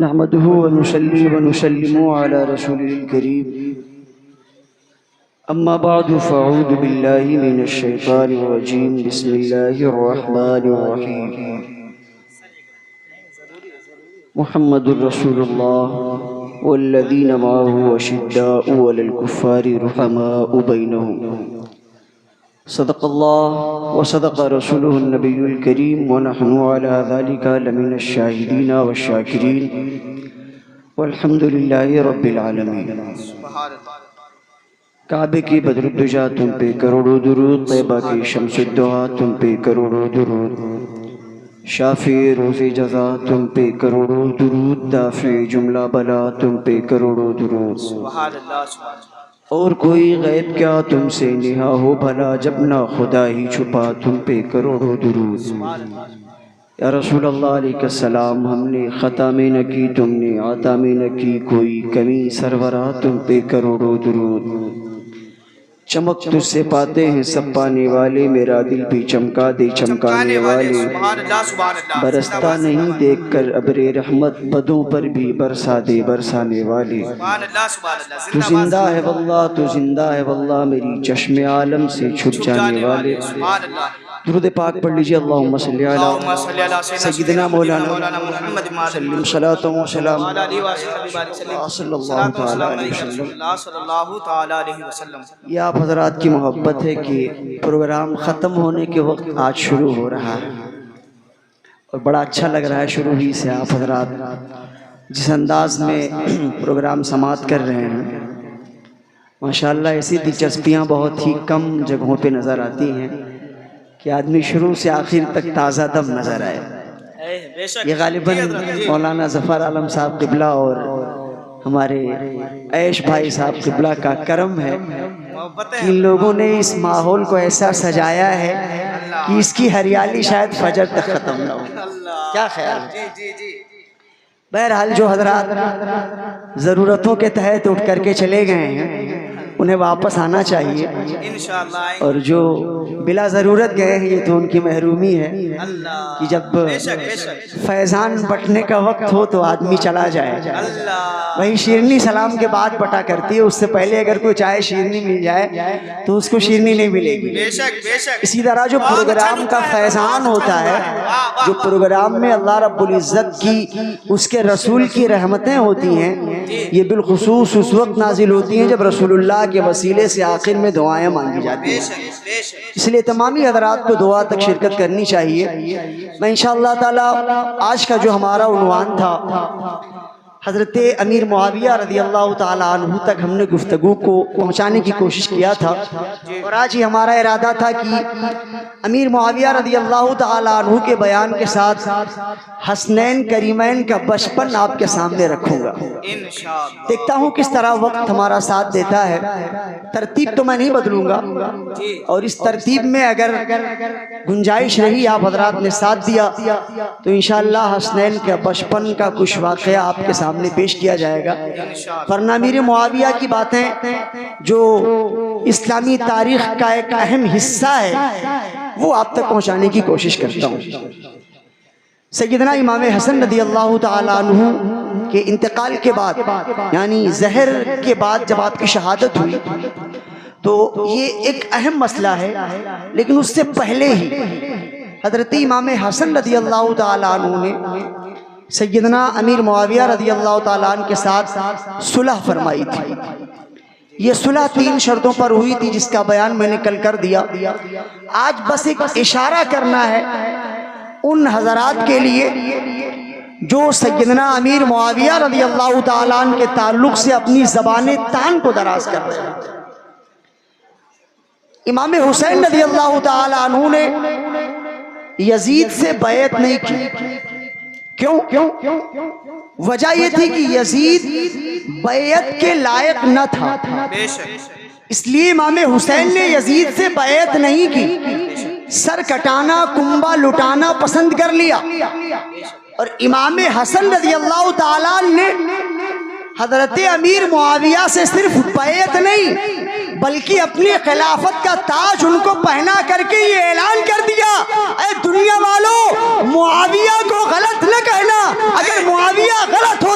نحمده ونصلي ونسلم على رسوله الكريم أما بعد فأعوذ بالله من الشيطان الرجيم بسم الله الرحمن الرحيم محمد رسول الله والذين معه أشداء على الكفار رحماء بينهم صدق الله وصدق رسوله النبي الكريم ونحن على ذلك لمن الشاهدين والشاكرين والحمد لله رب العالمين۔ کعبے کی بدر الدجا تم پہ کروڑوں درود، طیبہ کی شمس الدعا تم پہ کروڑوں درود، شافی روز جزا تم پہ کروڑوں درود، دافع جملہ بلا تم پہ کروڑوں درود۔ اور کوئی غیب کیا تم سے نہا ہو بھلا، جب نہ خدا ہی چھپا تم پہ کروڑوں درود۔ یا رسول اللہ علیہ السلام، ہم نے خطا میں نہ کی تم نے عطا میں نہ کی کوئی کمی، سرورہ تم پہ کروڑوں درود۔ چمک تجھ سے پاتے ہیں سب پانے والے، میرا دل بھی چمکا دے چمکانے والے، برستا نہیں دیکھ کر ابر رحمت، بدوں پر بھی برسا دے برسانے والے۔ تو زندہ ہے واللہ تو زندہ ہے واللہ، میری چشم عالم سے چھپ جانے والے۔ درود پاک پڑھ لیجئے، اللہم صلی علی سیدنا مولانا محمد وسلم صلاۃ و سلام صلی اللہ تعالی علیہ وسلم۔ یہ آپ حضرات کی محبت ہے کہ پروگرام ختم ہونے کے وقت آج شروع ہو رہا ہے، اور بڑا اچھا لگ رہا ہے شروع ہی سے آپ حضرات جس انداز میں پروگرام سماعت کر رہے ہیں۔ ماشاءاللہ ایسی دلچسپیاں بہت ہی کم جگہوں پہ نظر آتی ہیں کہ آدمی شروع سے آخر تک تازہ دم نظر آئے۔ یہ غالباً مولانا ظفر عالم صاحب قبلہ اور ہمارے عیش بھائی صاحب قبلہ کا کرم ہے کہ ان لوگوں نے اس ماحول کو ایسا سجایا ہے کہ اس کی ہریالی شاید فجر تک ختم نہ ہو۔ کیا خیال ہے؟ بہرحال جو حضرات ضرورتوں کے تحت اٹھ کر کے چلے گئے ہیں انہیں واپس آنا چاہیے، اور جو بلا ضرورت گئے ہیں یہ تو ان کی محرومی ہے کہ جب فیضان بٹنے کا وقت ہو تو آدمی چلا جائے۔ وہی شیرنی سلام کے بعد بٹا کرتی ہے، اس سے پہلے اگر کوئی چاہے شیرنی مل جائے تو اس کو شیرنی نہیں ملے گی۔ اسی طرح جو پروگرام کا فیضان ہوتا ہے، جو پروگرام میں اللہ رب العزت کی اس کے رسول کی رحمتیں ہوتی ہیں، یہ بالخصوص اس وقت نازل ہوتی ہیں جب رسول اللہ کے وسیلے سے آخر میں دعائیں مانگی جاتی ہیں۔ اس لیے تمامی حضرات کو دعا تک شرکت کرنی چاہیے۔ میں انشاءاللہ تعالی آج کا جو ہمارا عنوان تھا، حضرت امیر معاویہ رضی اللہ تعالیٰ عنہ تک ہم نے گفتگو کو پہنچانے کی کوشش کیا تھا، اور آج ہی ہمارا ارادہ تھا کہ امیر معاویہ رضی اللہ تعالیٰ عنہ کے بیان کے ساتھ حسنین کریمین کا بچپن آپ کے سامنے رکھوں گا۔ دیکھتا ہوں کس طرح وقت ہمارا ساتھ دیتا ہے، ترتیب تو میں نہیں بدلوں گا، اور اس ترتیب میں اگر گنجائش رہی آپ حضرات نے ساتھ دیا تو انشاءاللہ حسنین کا بچپن کا کچھ واقعہ آپ کے سامنے پیش کیا جائے گا۔ ورنہ امیر معاویہ کی باتیں جو اسلامی تاریخ کا ایک اہم حصہ ہے وہ آپ تک پہنچانے کی کوشش کرتا ہوں۔ سیدنا امام حسن رضی اللہ تعالیٰ عنہ کے انتقال کے بعد، یعنی زہر کے بعد جب آپ کی شہادت ہوئی تو یہ ایک اہم مسئلہ ہے، لیکن اس سے پہلے ہی حضرت امام حسن رضی اللہ تعالیٰ عنہ نے سیدنا امیر معاویہ رضی اللہ تعالیٰ عنہ کے ساتھ صلح فرمائی تھی۔ یہ صلح 3 شرطوں پر ہوئی تھی جس کا بیان میں نے کل کر دیا۔ آج بس ایک اشارہ کرنا ہے ان حضرات کے لیے جو سیدنا امیر معاویہ رضی اللہ تعالیٰ عنہ کے تعلق سے اپنی زبان تان کو دراز کر رہے ہیں۔ امام حسین رضی اللہ تعالیٰ عنہ نے یزید سے بیعت نہیں کی۔ کیوں؟ وجہ یہ تھی کہ یزید بیعت کے لائق نہ تھا، اس لیے امام حسین نے یزید سے بیعت نہیں کی، سر کٹانا کنبہ لٹانا پسند کر لیا۔ اور امام حسن رضی اللہ تعالیٰ نے حضرت امیر معاویہ سے صرف بیعت نہیں بلکہ اپنی خلافت کا تاج ان کو پہنا کر کے یہ اعلان کر دیا، اے دنیا والوں معاویہ کو غلط نہ کہنا، اگر معاویہ غلط ہو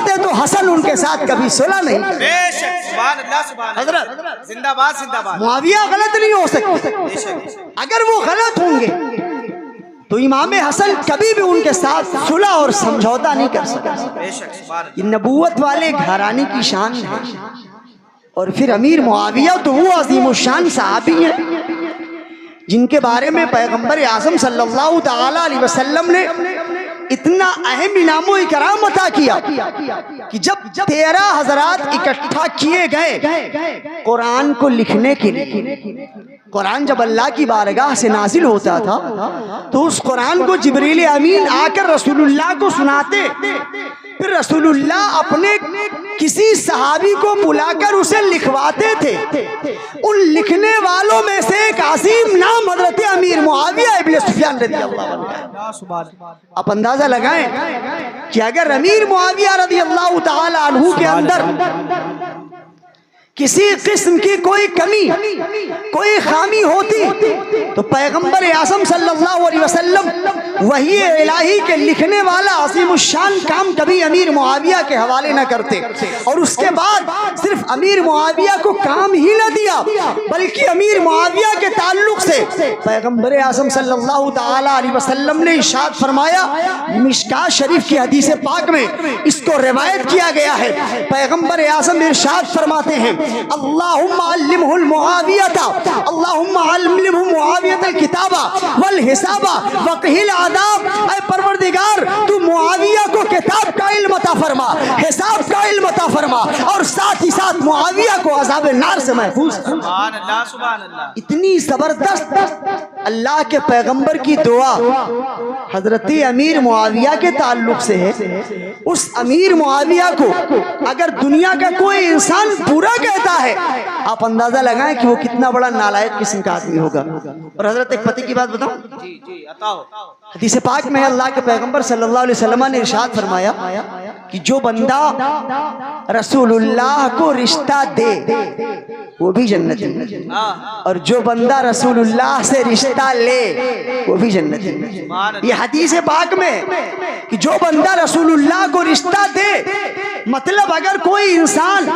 ان کے ساتھ کبھی صلح نہیں کرتے۔ بے شک، سبحان اللہ سبحان اللہ، حضرت زندہ باد زندہ باد۔ معاویہ غلط نہیں ہو سکتے، بے شک، اگر وہ غلط ہوں گے تو امام حسن کبھی بھی ان کے ساتھ صلح اور سمجھوتا نہیں کر سکتے۔ بے شک، سبحان اللہ۔ یہ نبوت والے گھرانے کی شان ہے۔ اور پھر امیر معاویہ تو وہ عظیم الشان صحابی ہیں جن کے بارے میں پیغمبر اعظم صلی اللہ تعالی علیہ وسلم نے اتنا اہم انعام و اکرام عطا کیا کہ جب 13 حضرات اکٹھا کیے گئے قرآن کو لکھنے کے لیے، قرآن جب اللہ کی بارگاہ سے نازل ہوتا تھا تو اس قرآن کو جبریل امین آ کر رسول اللہ کو سناتے، پھر رسول اللہ اپنے کسی صحابی کو بلا کر اسے لکھواتے تھے۔ ان لکھنے والوں میں سے ایک عظیم نام حضرت امیر معاویہ ابن سفیان رضی اللہ عنہ۔ آپ اندازہ لگائیں کہ اگر امیر معاویہ رضی اللہ تعالی عنہ کے اندر کسی قسم کی کوئی کمی، کوئی خامی ہوتی تو پیغمبر اعظم صلی اللہ علیہ وسلم وحی الہی کے لکھنے والا عظیم الشان کام کبھی امیر معاویہ کے حوالے نہ کرتے، اور اس کے بعد صرف امیر معاویہ کو کام ہی نہ دیا بلکہ امیر معاویہ کے تعلق سے پیغمبر اعظم صلی اللہ تعالی علیہ وسلم نے ارشاد فرمایا، مشکات شریف کی حدیث پاک میں اس کو روایت کیا گیا ہے، پیغمبر اعظم ارشاد فرماتے ہیں، اللہم علمہ المعاویہ، اللہم علمہ معاویہ الکتابہ والحسابہ وقہ العذاب، اے پروردگار تو معاویہ کو کتاب کا علم عطا فرما، حساب کا علم عطا فرما، اور ساتھ ہی ساتھ معاویہ کو عذاب نار سے محفوظ فرما۔ سبحان اللہ سبحان اللہ۔ اتنی زبردست اللہ کے پیغمبر کی دعا حضرت امیر معاویہ کے تعلق سے ہے۔ اس امیر معاویہ کو اگر دنیا کا کوئی انسان برا کہتا ہے، آپ اندازہ لگائیں کہ وہ کتنا بڑا نالائق قسم کا آدمی ہوگا۔ اور حضرت ایک پتی کی بات بتاؤں، جی جی عطاؤ۔ حدیث پاک میں اللہ کے پیغمبر صلی اللہ علیہ وسلم نے ارشاد فرمایا کہ جو بندہ رسول اللہ کو رشتہ دے وہ بھی جنتی ہے، اور جو بندہ رسول اللہ سے رشتہ لے وہ بھی جنتی ہے۔ یہ حدیث پاک میں کہ جو بندہ رسول اللہ کو رشتہ دے، مطلب اگر کوئی انسان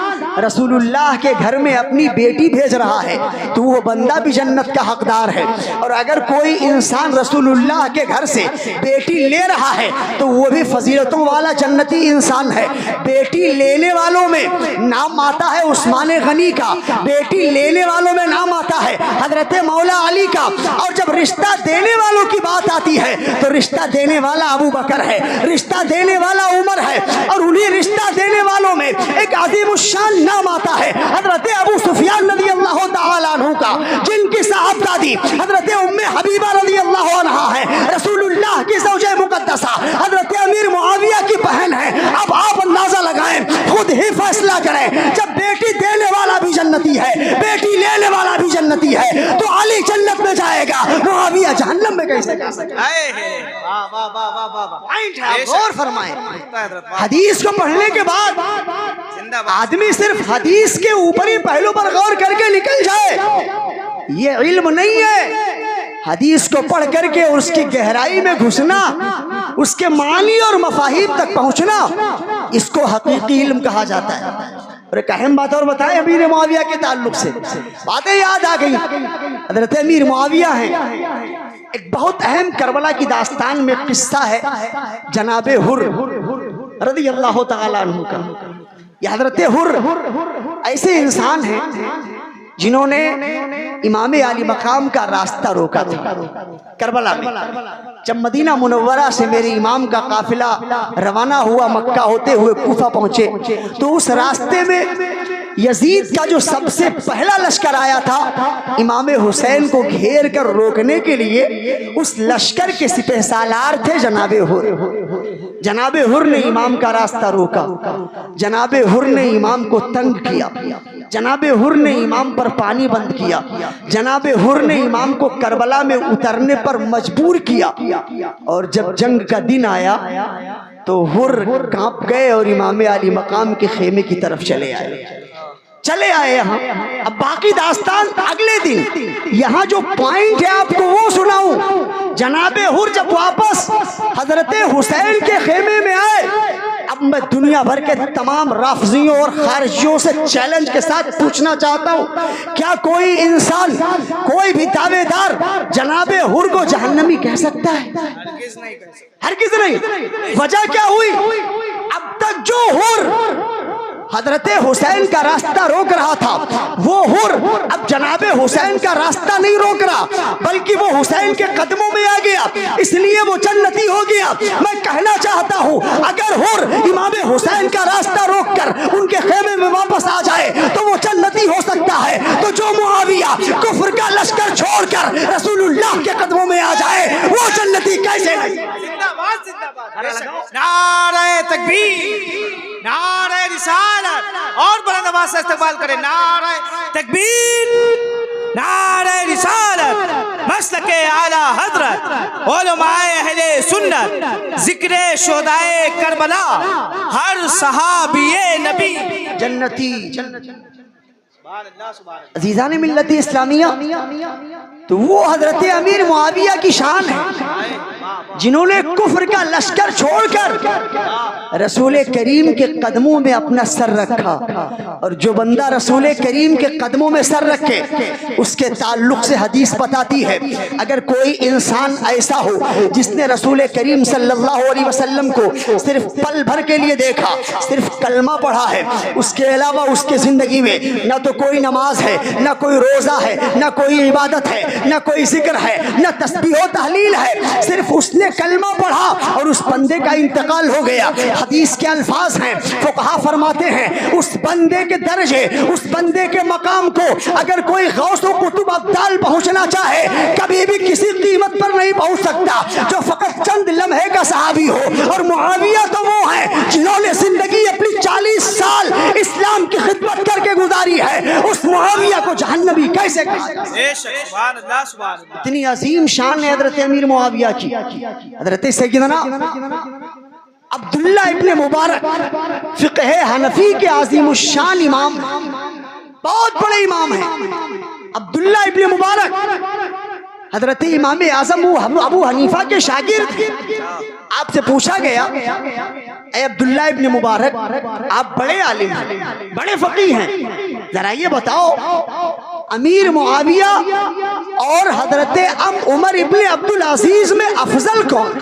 رسول اللہ کے گھر میں اپنی بیٹی بھیج رہا ہے تو وہ بندہ بھی جنت کا حقدار ہے، اور اگر کوئی انسان رسول اللہ کے گھر سے بیٹی لے رہا ہے تو وہ بھی فضیلتوں والا جنتی انسان ہے۔ بیٹی لینے والوں میں نام آتا ہے عثمان غنی کا، بیٹی لینے والوں میں نام آتا ہے حضرت مولا علی کا، اور جب رشتہ دینے والوں کی بات آتی ہے تو رشتہ دینے والا ابو بکر ہے، رشتہ دینے والا عمر ہے، اور انہیں رشتہ دینے والوں میں ایک عظیم الشان نام آتا ہے حضرت ابو سفیان رضی اللہ تعالی عنہ کا، جن کی صاحبزادی حضرت ام حبیبہ رضی اللہ عنہا ہے، رسول اللہ کی زوجہ مقدسہ حضرت امیر معاویہ کی بہن ہے۔ اب آپ اندازہ لگائیں، خود ہی فیصلہ کریں، جب بیٹی دینے والا بھی جنتی ہے، بیٹی لینے والا بھی جنتی ہے، تو علی جنت میں جائے گا، معاویہ جہنم میں کیسے جا سکے؟ غور فرمائیں، حدیث کو پڑھنے کے بعد آدمی صرف حدیث کے اوپری پہلو پر غور کر کے نکل جائے یہ علم نہیں ہے۔ حدیث کو پڑھ کر کے اس کی گہرائی میں گھسنا، اس کے معنی اور مفاہیم تک پہنچنا، اس کو حقیقی علم کہا جاتا ہے۔ اور ایک اہم بات اور بتائیں امیر معاویہ کے تعلق سے، باتیں یاد آ گئی، حضرت امیر معاویہ ہیں۔ ایک بہت اہم کربلا کی داستان میں قصہ ہے جناب حر رضی اللہ تعالی عنہ کا۔ یہ حضرت حر ایسے انسان ہیں جنہوں نے امام علی مقام کا راستہ روکا تھا کربلا میں۔ جب مدینہ منورہ سے میرے امام کا قافلہ روانہ ہوا، مکہ ہوتے ہوئے کوفہ پہنچے، تو اس راستے میں یزید کا جو سب سے پہلا لشکر آیا تھا امام حسین کو گھیر کر روکنے کے لیے، اس لشکر کے سپہ سالار تھے جناب حر۔ جناب حر نے امام کا راستہ روکا، جناب حر نے امام کو تنگ کیا، جناب حر نے امام پر پانی بند کیا، جناب حر نے امام کو کربلا میں اترنے پر مجبور کیا، اور جب جنگ کا دن آیا تو حر کانپ گئے اور امام علی مقام کے خیمے کی طرف چلے آئے یہاں۔ اب باقی داستان اگلے دن، یہاں جو پوائنٹ ہے آپ کو وہ سناؤں۔ جناب حر جب واپس حضرت حسین کے خیمے میں آئے، اب میں دنیا بھر کے تمام رافضیوں اور خارجیوں سے چیلنج کے ساتھ پوچھنا چاہتا ہوں، کیا کوئی انسان، کوئی بھی دعوے دار جناب حور کو جہنمی کہہ سکتا ہے؟ ہرگز نہیں کہہ سکتے۔ ہرگز نہیں۔ وجہ کیا ہوئی؟ اب تک جو حور حضرت حسین کا راستہ روک رہا تھا، وہ حور اب جناب حسین کا راستہ نہیں روک رہا، بلکہ وہ حسین کے قدموں میں آ گیا، اس لیے وہ جنتی ہو گیا۔ میں کہنا چاہتا ہوں، اگر حور امام حسین کا راستہ روک کر ان کے خیمے میں واپس آ جائے تو وہ جنتی ہو سکتا ہے، تو جو معاویہ کفر کا لشکر چھوڑ کر رسول اللہ کے قدموں میں آ جائے وہ جنتی کیسے نہیں؟ زندہ باد، زندہ باد۔ نعرہ تکبیر، نعرہ رسالت، اور بلند آواز سے استقبال کریں۔ نعرہ تکبیر، نعرہ رسالت، مسلک اعلی حضرت، علماء اہل سنت، ذکر شہدائے کربلا، ہر صحابی نبی جنتی۔ سبحان اللہ، سبحان اللہ۔ عزیزان ملت اسلامیہ، تو وہ حضرت امیر معاویہ کی شان ہے جنہوں نے کفر کا لشکر چھوڑ کر رسول کریم کے قدموں میں اپنا سر رکھا، اور جو بندہ رسول کریم کے قدموں میں سر رکھے اس کے تعلق سے حدیث بتاتی ہے، اگر کوئی انسان ایسا ہو جس نے رسول کریم صلی اللہ علیہ وسلم کو صرف پل بھر کے لیے دیکھا، صرف کلمہ پڑھا ہے، اس کے علاوہ اس کے زندگی میں نہ تو کوئی نماز ہے، نہ کوئی روزہ ہے، نہ کوئی عبادت ہے، نہ کوئی ذکر ہے، نہ تسبیح و تحلیل ہے، صرف اس نے کلمہ پڑھا اور اس بندے کا انتقال ہو گیا۔ حدیث کے الفاظ ہیں، فقہا فرماتے ہیں اس بندے کے درجے، اس بندے کے مقام کو اگر کوئی غوث و قطب ابدال پہنچنا چاہے کبھی بھی کسی قیمت پر نہیں پہنچ سکتا جو فقط چند لمحے کا صحابی ہو، اور معاویہ تو وہ ہیں جنہوں نے زندگی اپنی 40 سال اسلام کی خدمت کر کے گزاری ہے، اس معاویہ کو جہنمی کیسے کہا؟ سبحان اللہ، سبحان اللہ۔ اتنی عظیم شان ہے حضرت امیر معاویہ کی۔ حضرت سیدنا عبداللہ ابن مبارک فقہ حنفی کے عظیم الشان امام، بہت بڑے امام ہیں عبداللہ ابن مبارک، حضرت امام اعظم ابو حنیفہ کے شاگرد تھے۔ آپ سے پوچھا گیا، اے عبداللہ ابن مبارک، آپ بڑے عالم ہیں، بڑے فقیہ ہیں، ذرا یہ بتاؤ امیر معاویہ اور حضرت عمر ابن عبدالعزیز میں افضل کون؟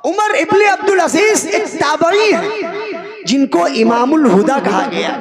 عمر ابن عبدالعزیز ایک تابعی ہیں جن کو امام الہدیٰ کہا گیا،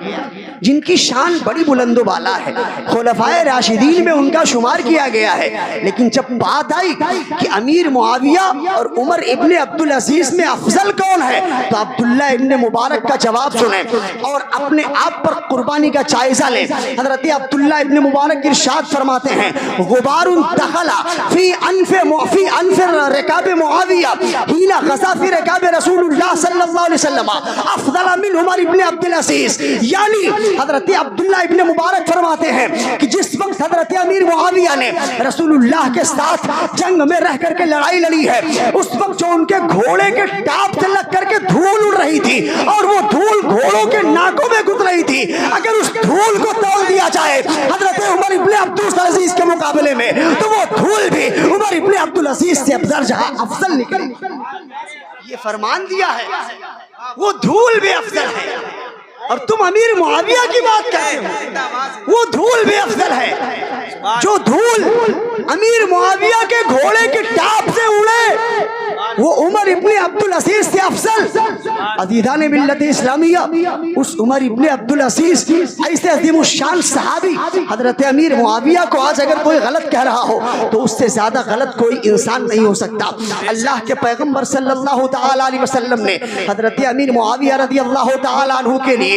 جن کی شان بڑی بلند و بالا ہے، خلفائے راشدین میں ان کا شمار کیا گیا ہے، لیکن جب بات آئی کہ امیر معاویہ اور عمر ابن عبدالعزیز میں افضل کون ہے تو عبداللہ ابن مبارک کا جواب سنیں اور اپنے آپ پر قربانی کا جائزہ لیں۔ حضرت عبداللہ ابن مبارک ارشاد فرماتے ہیں، غبار دخل فی انف رکاب معاویہ حین غزا فی رکاب رسول اللہ صلی اللہ علیہ وسلم افضل من عمر ابن عبدالعزیز، یعنی حضرت عبداللہ ابن مبارک فرماتے ہیں کہ جس وقت حضرت امیر معاویہ نے رسول اللہ کے ساتھ جنگ میں رہ کر کے لڑائی لڑی ہے، اس وقت جو ان کے گھوڑے کے ٹاپ سے لگ کر کے دھول اڑ رہی تھی اور وہ دھول گھوڑوں کے ناکوں میں گھس رہی تھی، اگر اس دھول کو تول دیا جائے حضرت عمر ابن عبدالعزیز کے مقابلے میں تو وہ دھول بھی عمر ابن عبدالعزیز سے افضل نکلی۔ یہ فرمان دیا ہے، وہ دھول بھی افضل ہے، اور تم امیر معاویہ کی بات کرتے ہو، وہ دھول بھی افضل ہے۔ جو دھول امیر معاویہ کے گھوڑے کے ٹاپ سے اڑے وہ عمر ابن عبدالعزیز سے افضل۔ عزیزان ملت اسلامیہ، اس عمر ابن عبدالعزیز ایسے عظیم الشان صحابی حضرت امیر معاویہ کو آج اگر کوئی غلط کہہ رہا ہو تو اس سے زیادہ غلط کوئی انسان نہیں ہو سکتا۔ اللہ کے پیغمبر صلی اللہ تعالی علیہ وسلم نے حضرت امیر معاویہ رضی اللہ تعالی عنہ کے لیے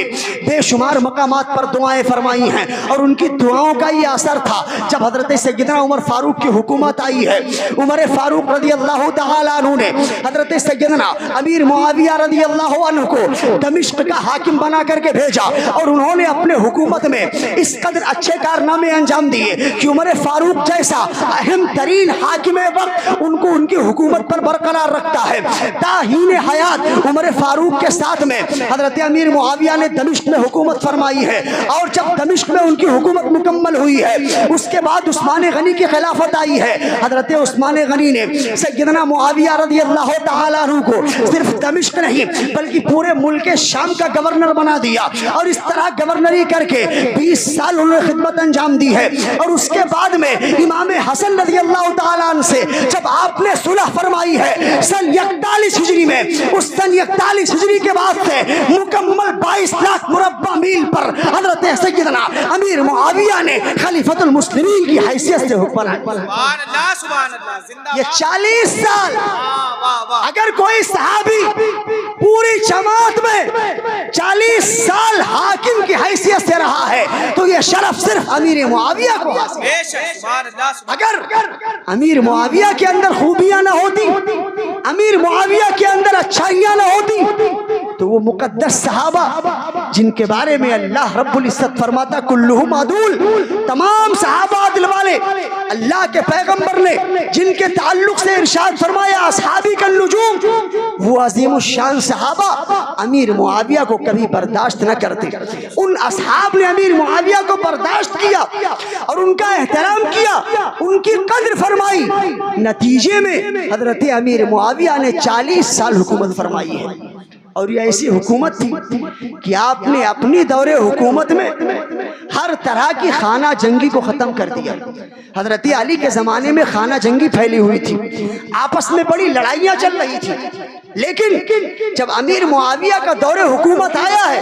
بے شمار مقامات پر دعائیں فرمائی ہیں، اور ان کی دعاؤں کا یہ اثر تھا جب حضرت سیدنا عمر فاروق کی حکومت آئی ہے۔ عمر فاروق رضی اللہ تعالی عنہ نے حضرت سیدنا امیر معاویہ رضی اللہ عنہ کو دمشق کا حاکم بنا کر کے بھیجا، اور انہوں نے اپنے حکومت میں اس قدر اچھے کارنامے انجام دیے کہ عمر فاروق جیسا اہم ترین حاکم وقت ان کو ان کی حکومت پر برقرار رکھتا ہے۔ تاہین حیات عمر فاروق کے ساتھ میں حضرت امیر معاویہ نے دمشق میں حکومت فرمائی ہے، اور جب دمشق میں ان کی حکومت مکمل ہوئی ہے اس کے بعد عثمان غنی کی خلافت آئی ہے۔ حضرت عثمان غنی نے سیدنا معاویہ رضی رضی اللہ تعالیٰ عنہ کو صرف دمشق نہیں بلکہ پورے ملک شام کا گورنر بنا دیا، اور اس طرح گورنری کر کے 20 سال انہوں نے خدمت انجام دی ہے۔ اور اس کے بعد میں امام حسن رضی اللہ تعالیٰ عنہ سے جب آپ نے صلح فرمائی ہے سن 41 ہجری میں، اس سن 41 ہجری کے بعد سے مکمل 22 لاکھ مربع میل پر حضرت سیدنا امیر معاویہ نے خلیفۃ المسلمین کی حیثیت سے حکمرانی کی۔ سبحان اللہ سبحان اللہ، زندہ یہ 40 سال اگر کوئی صحابی پوری جماعت میں 40 سال حاکم کی حیثیت سے رہا ہے تو یہ شرف صرف امیر معاویہ کو حاصل ہے۔ بے شک سبحان اللہ سبحان اگر امیر معاویہ کے اندر خوبیاں نہ ہوتی، امیر معاویہ کے اندر اچھائیاں نہ ہوتی، تو وہ مقدس صحابہ جن کے بارے میں اللہ رب العزت فرماتا کلہم عدول، تمام صحابہ عدل والے، اللہ کے پیغمبر نے جن کے تعلق سے ارشاد فرمایا اصحابی کالنجوم، وہ عظیم الشان صحابہ امیر معاویہ کو کبھی برداشت نہ کرتے۔ ان اصحاب نے امیر معاویہ کو برداشت کیا اور ان کا احترام کیا، ان کی قدر فرمائی، نتیجے میں حضرت امیر معاویہ نے 40 سال حکومت فرمائی ہے۔ اور یہ ایسی حکومت تھی کہ آپ نے اپنی دور حکومت میں ہر طرح کی خانہ جنگی کو ختم کر دیا۔ حضرت علی کے زمانے میں خانہ جنگی پھیلی ہوئی تھی، آپس میں بڑی لڑائیاں چل رہی تھی، لیکن جب امیر معاویہ کا دور حکومت آیا ہے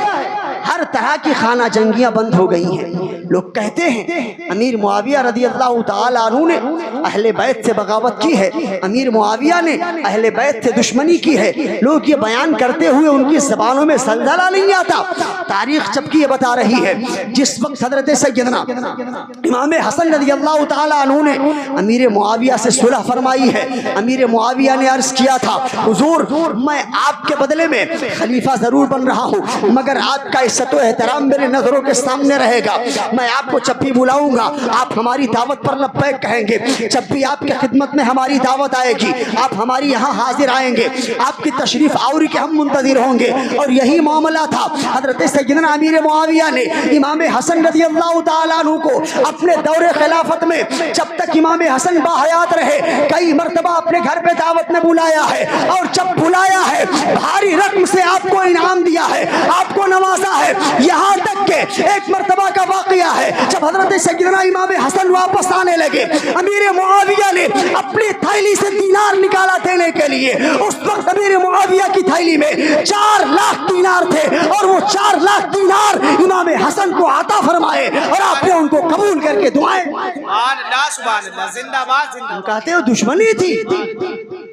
ہر طرح کی خانہ جنگیاں بند ہو گئی ہیں۔ لوگ کہتے ہیں امیر معاویہ رضی اللہ تعالیٰ عنہ نے اہل بیت سے بغاوت کی ہے، امیر معاویہ نے اہل بیت سے دشمنی کی ہے۔ لوگ یہ بیان کرتے ہوئے ان کی زبانوں میں زلزلہ نہیں آتا۔ تاریخ جبکہ یہ بتا رہی ہے جس وقت حضرت سیدنا امام حسن رضی اللہ تعالیٰ عنہ نے امیر معاویہ سے صلح فرمائی ہے، امیر معاویہ نے عرض کیا تھا حضور میں آپ کے بدلے میں خلیفہ ضرور بن رہا ہوں مگر آپ کا عزت و احترام میرے نظروں کے سامنے رہے گا، میں آپ کو جب بھی بلاؤں گا آپ ہماری دعوت پر لبیک کہیں گے، جب بھی آپ کی خدمت میں ہماری دعوت آئے گی آپ ہماری یہاں حاضر آئیں گے، آپ کی تشریف آوری کے ہم منتظر ہوں گے۔ اور یہی معاملہ تھا، حضرت سیدنا امیر معاویہ نے امام حسن رضی اللہ تعالیٰ عنہ کو اپنے دور خلافت میں جب تک امام حسن باحیات رہے کئی مرتبہ اپنے گھر پہ دعوت میں بلایا ہے، اور جب بلایا ہے بھاری رقم سے آپ کو انعام دیا ہے، آپ کو نوازا ہے، یہاں تک کہ ایک مرتبہ کا واقعہ ہے جب حضرت سیدنا امام حسن واپس آنے لگے امیر معاویہ نے اپنی تھیلی سے دینار نکالا دینے کے لیے، اس وقت امیر معاویہ کی تھیلی میں 4 لاکھ دینار تھے اور وہ 4 لاکھ دینار امام حسن کو عطا فرمائے اور آپ نے ان کو قبول کر کے دعائیں۔ سبحان اللہ سبحان اللہ، زندہ باد زندہ باد۔ کہتے ہو دشمنی تھی،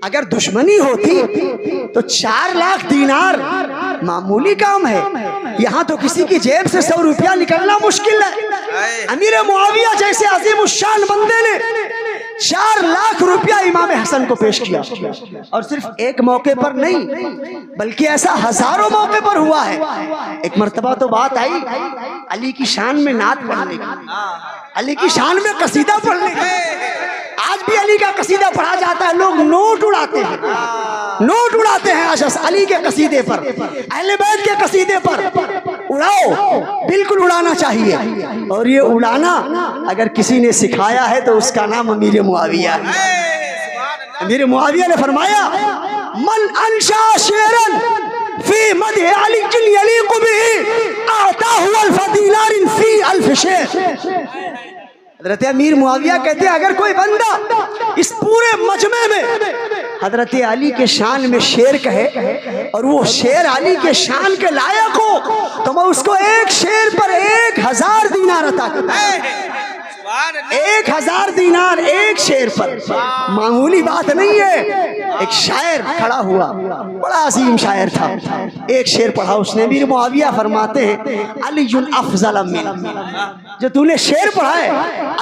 اگر دشمنی ہوتی تو 4 لاکھ دینار معمولی کام ہے، یہاں تو کسی کی جیب سے 100 روپیہ نکلنا مشکل ہے۔ امیر معاویہ جیسے عظیم الشان بندے نے 4 لاکھ روپیہ امام حسن کو پیش کیا، اور صرف ایک موقع پر نہیں بلکہ ایسا ہزاروں موقع پر ہوا ہے۔ ایک مرتبہ تو بات آئی علی کی شان میں نعت پڑھنے کی، علی کی شان میں قصیدہ پڑھنے کی۔ آج بھی علی کا قصیدہ پڑھا جاتا ہے، لوگ نوٹ اڑاتے ہیں، نوٹ اڑاتے ہیں آج علی کے قصیدے پر، اہل بیت کے قصیدے پر۔ اڑاؤ، بالکل اڑانا چاہیے، اور یہ اڑانا اگر کسی نے سکھایا ہے تو اس کا نام امیر معاویہ ہے۔ امیر معاویہ نے فرمایا من انشا شعرا فی مدح علی یلیق به اعطاہ الف دینار فی الف شعر۔ حضرت امیر معاویہ کہتے ہیں اگر کوئی بندہ اس پورے مجمع میں حضرت علی کے شان میں شعر کہے اور وہ شعر علی کے شان کے لائق ہو تو میں اس کو ایک شعر پر 1000 دینار عطا کرتا ہوں۔ 1000 دینار ایک شعر پر، معمولی بات نہیں ہے۔ ایک شاعر کھڑا ہوا، بڑا عظیم شاعر تھا، ایک شعر پڑھا اس نے۔ امیر معاویہ فرماتے ہیں علی افضل من، جو تو نے شعر پڑھا ہے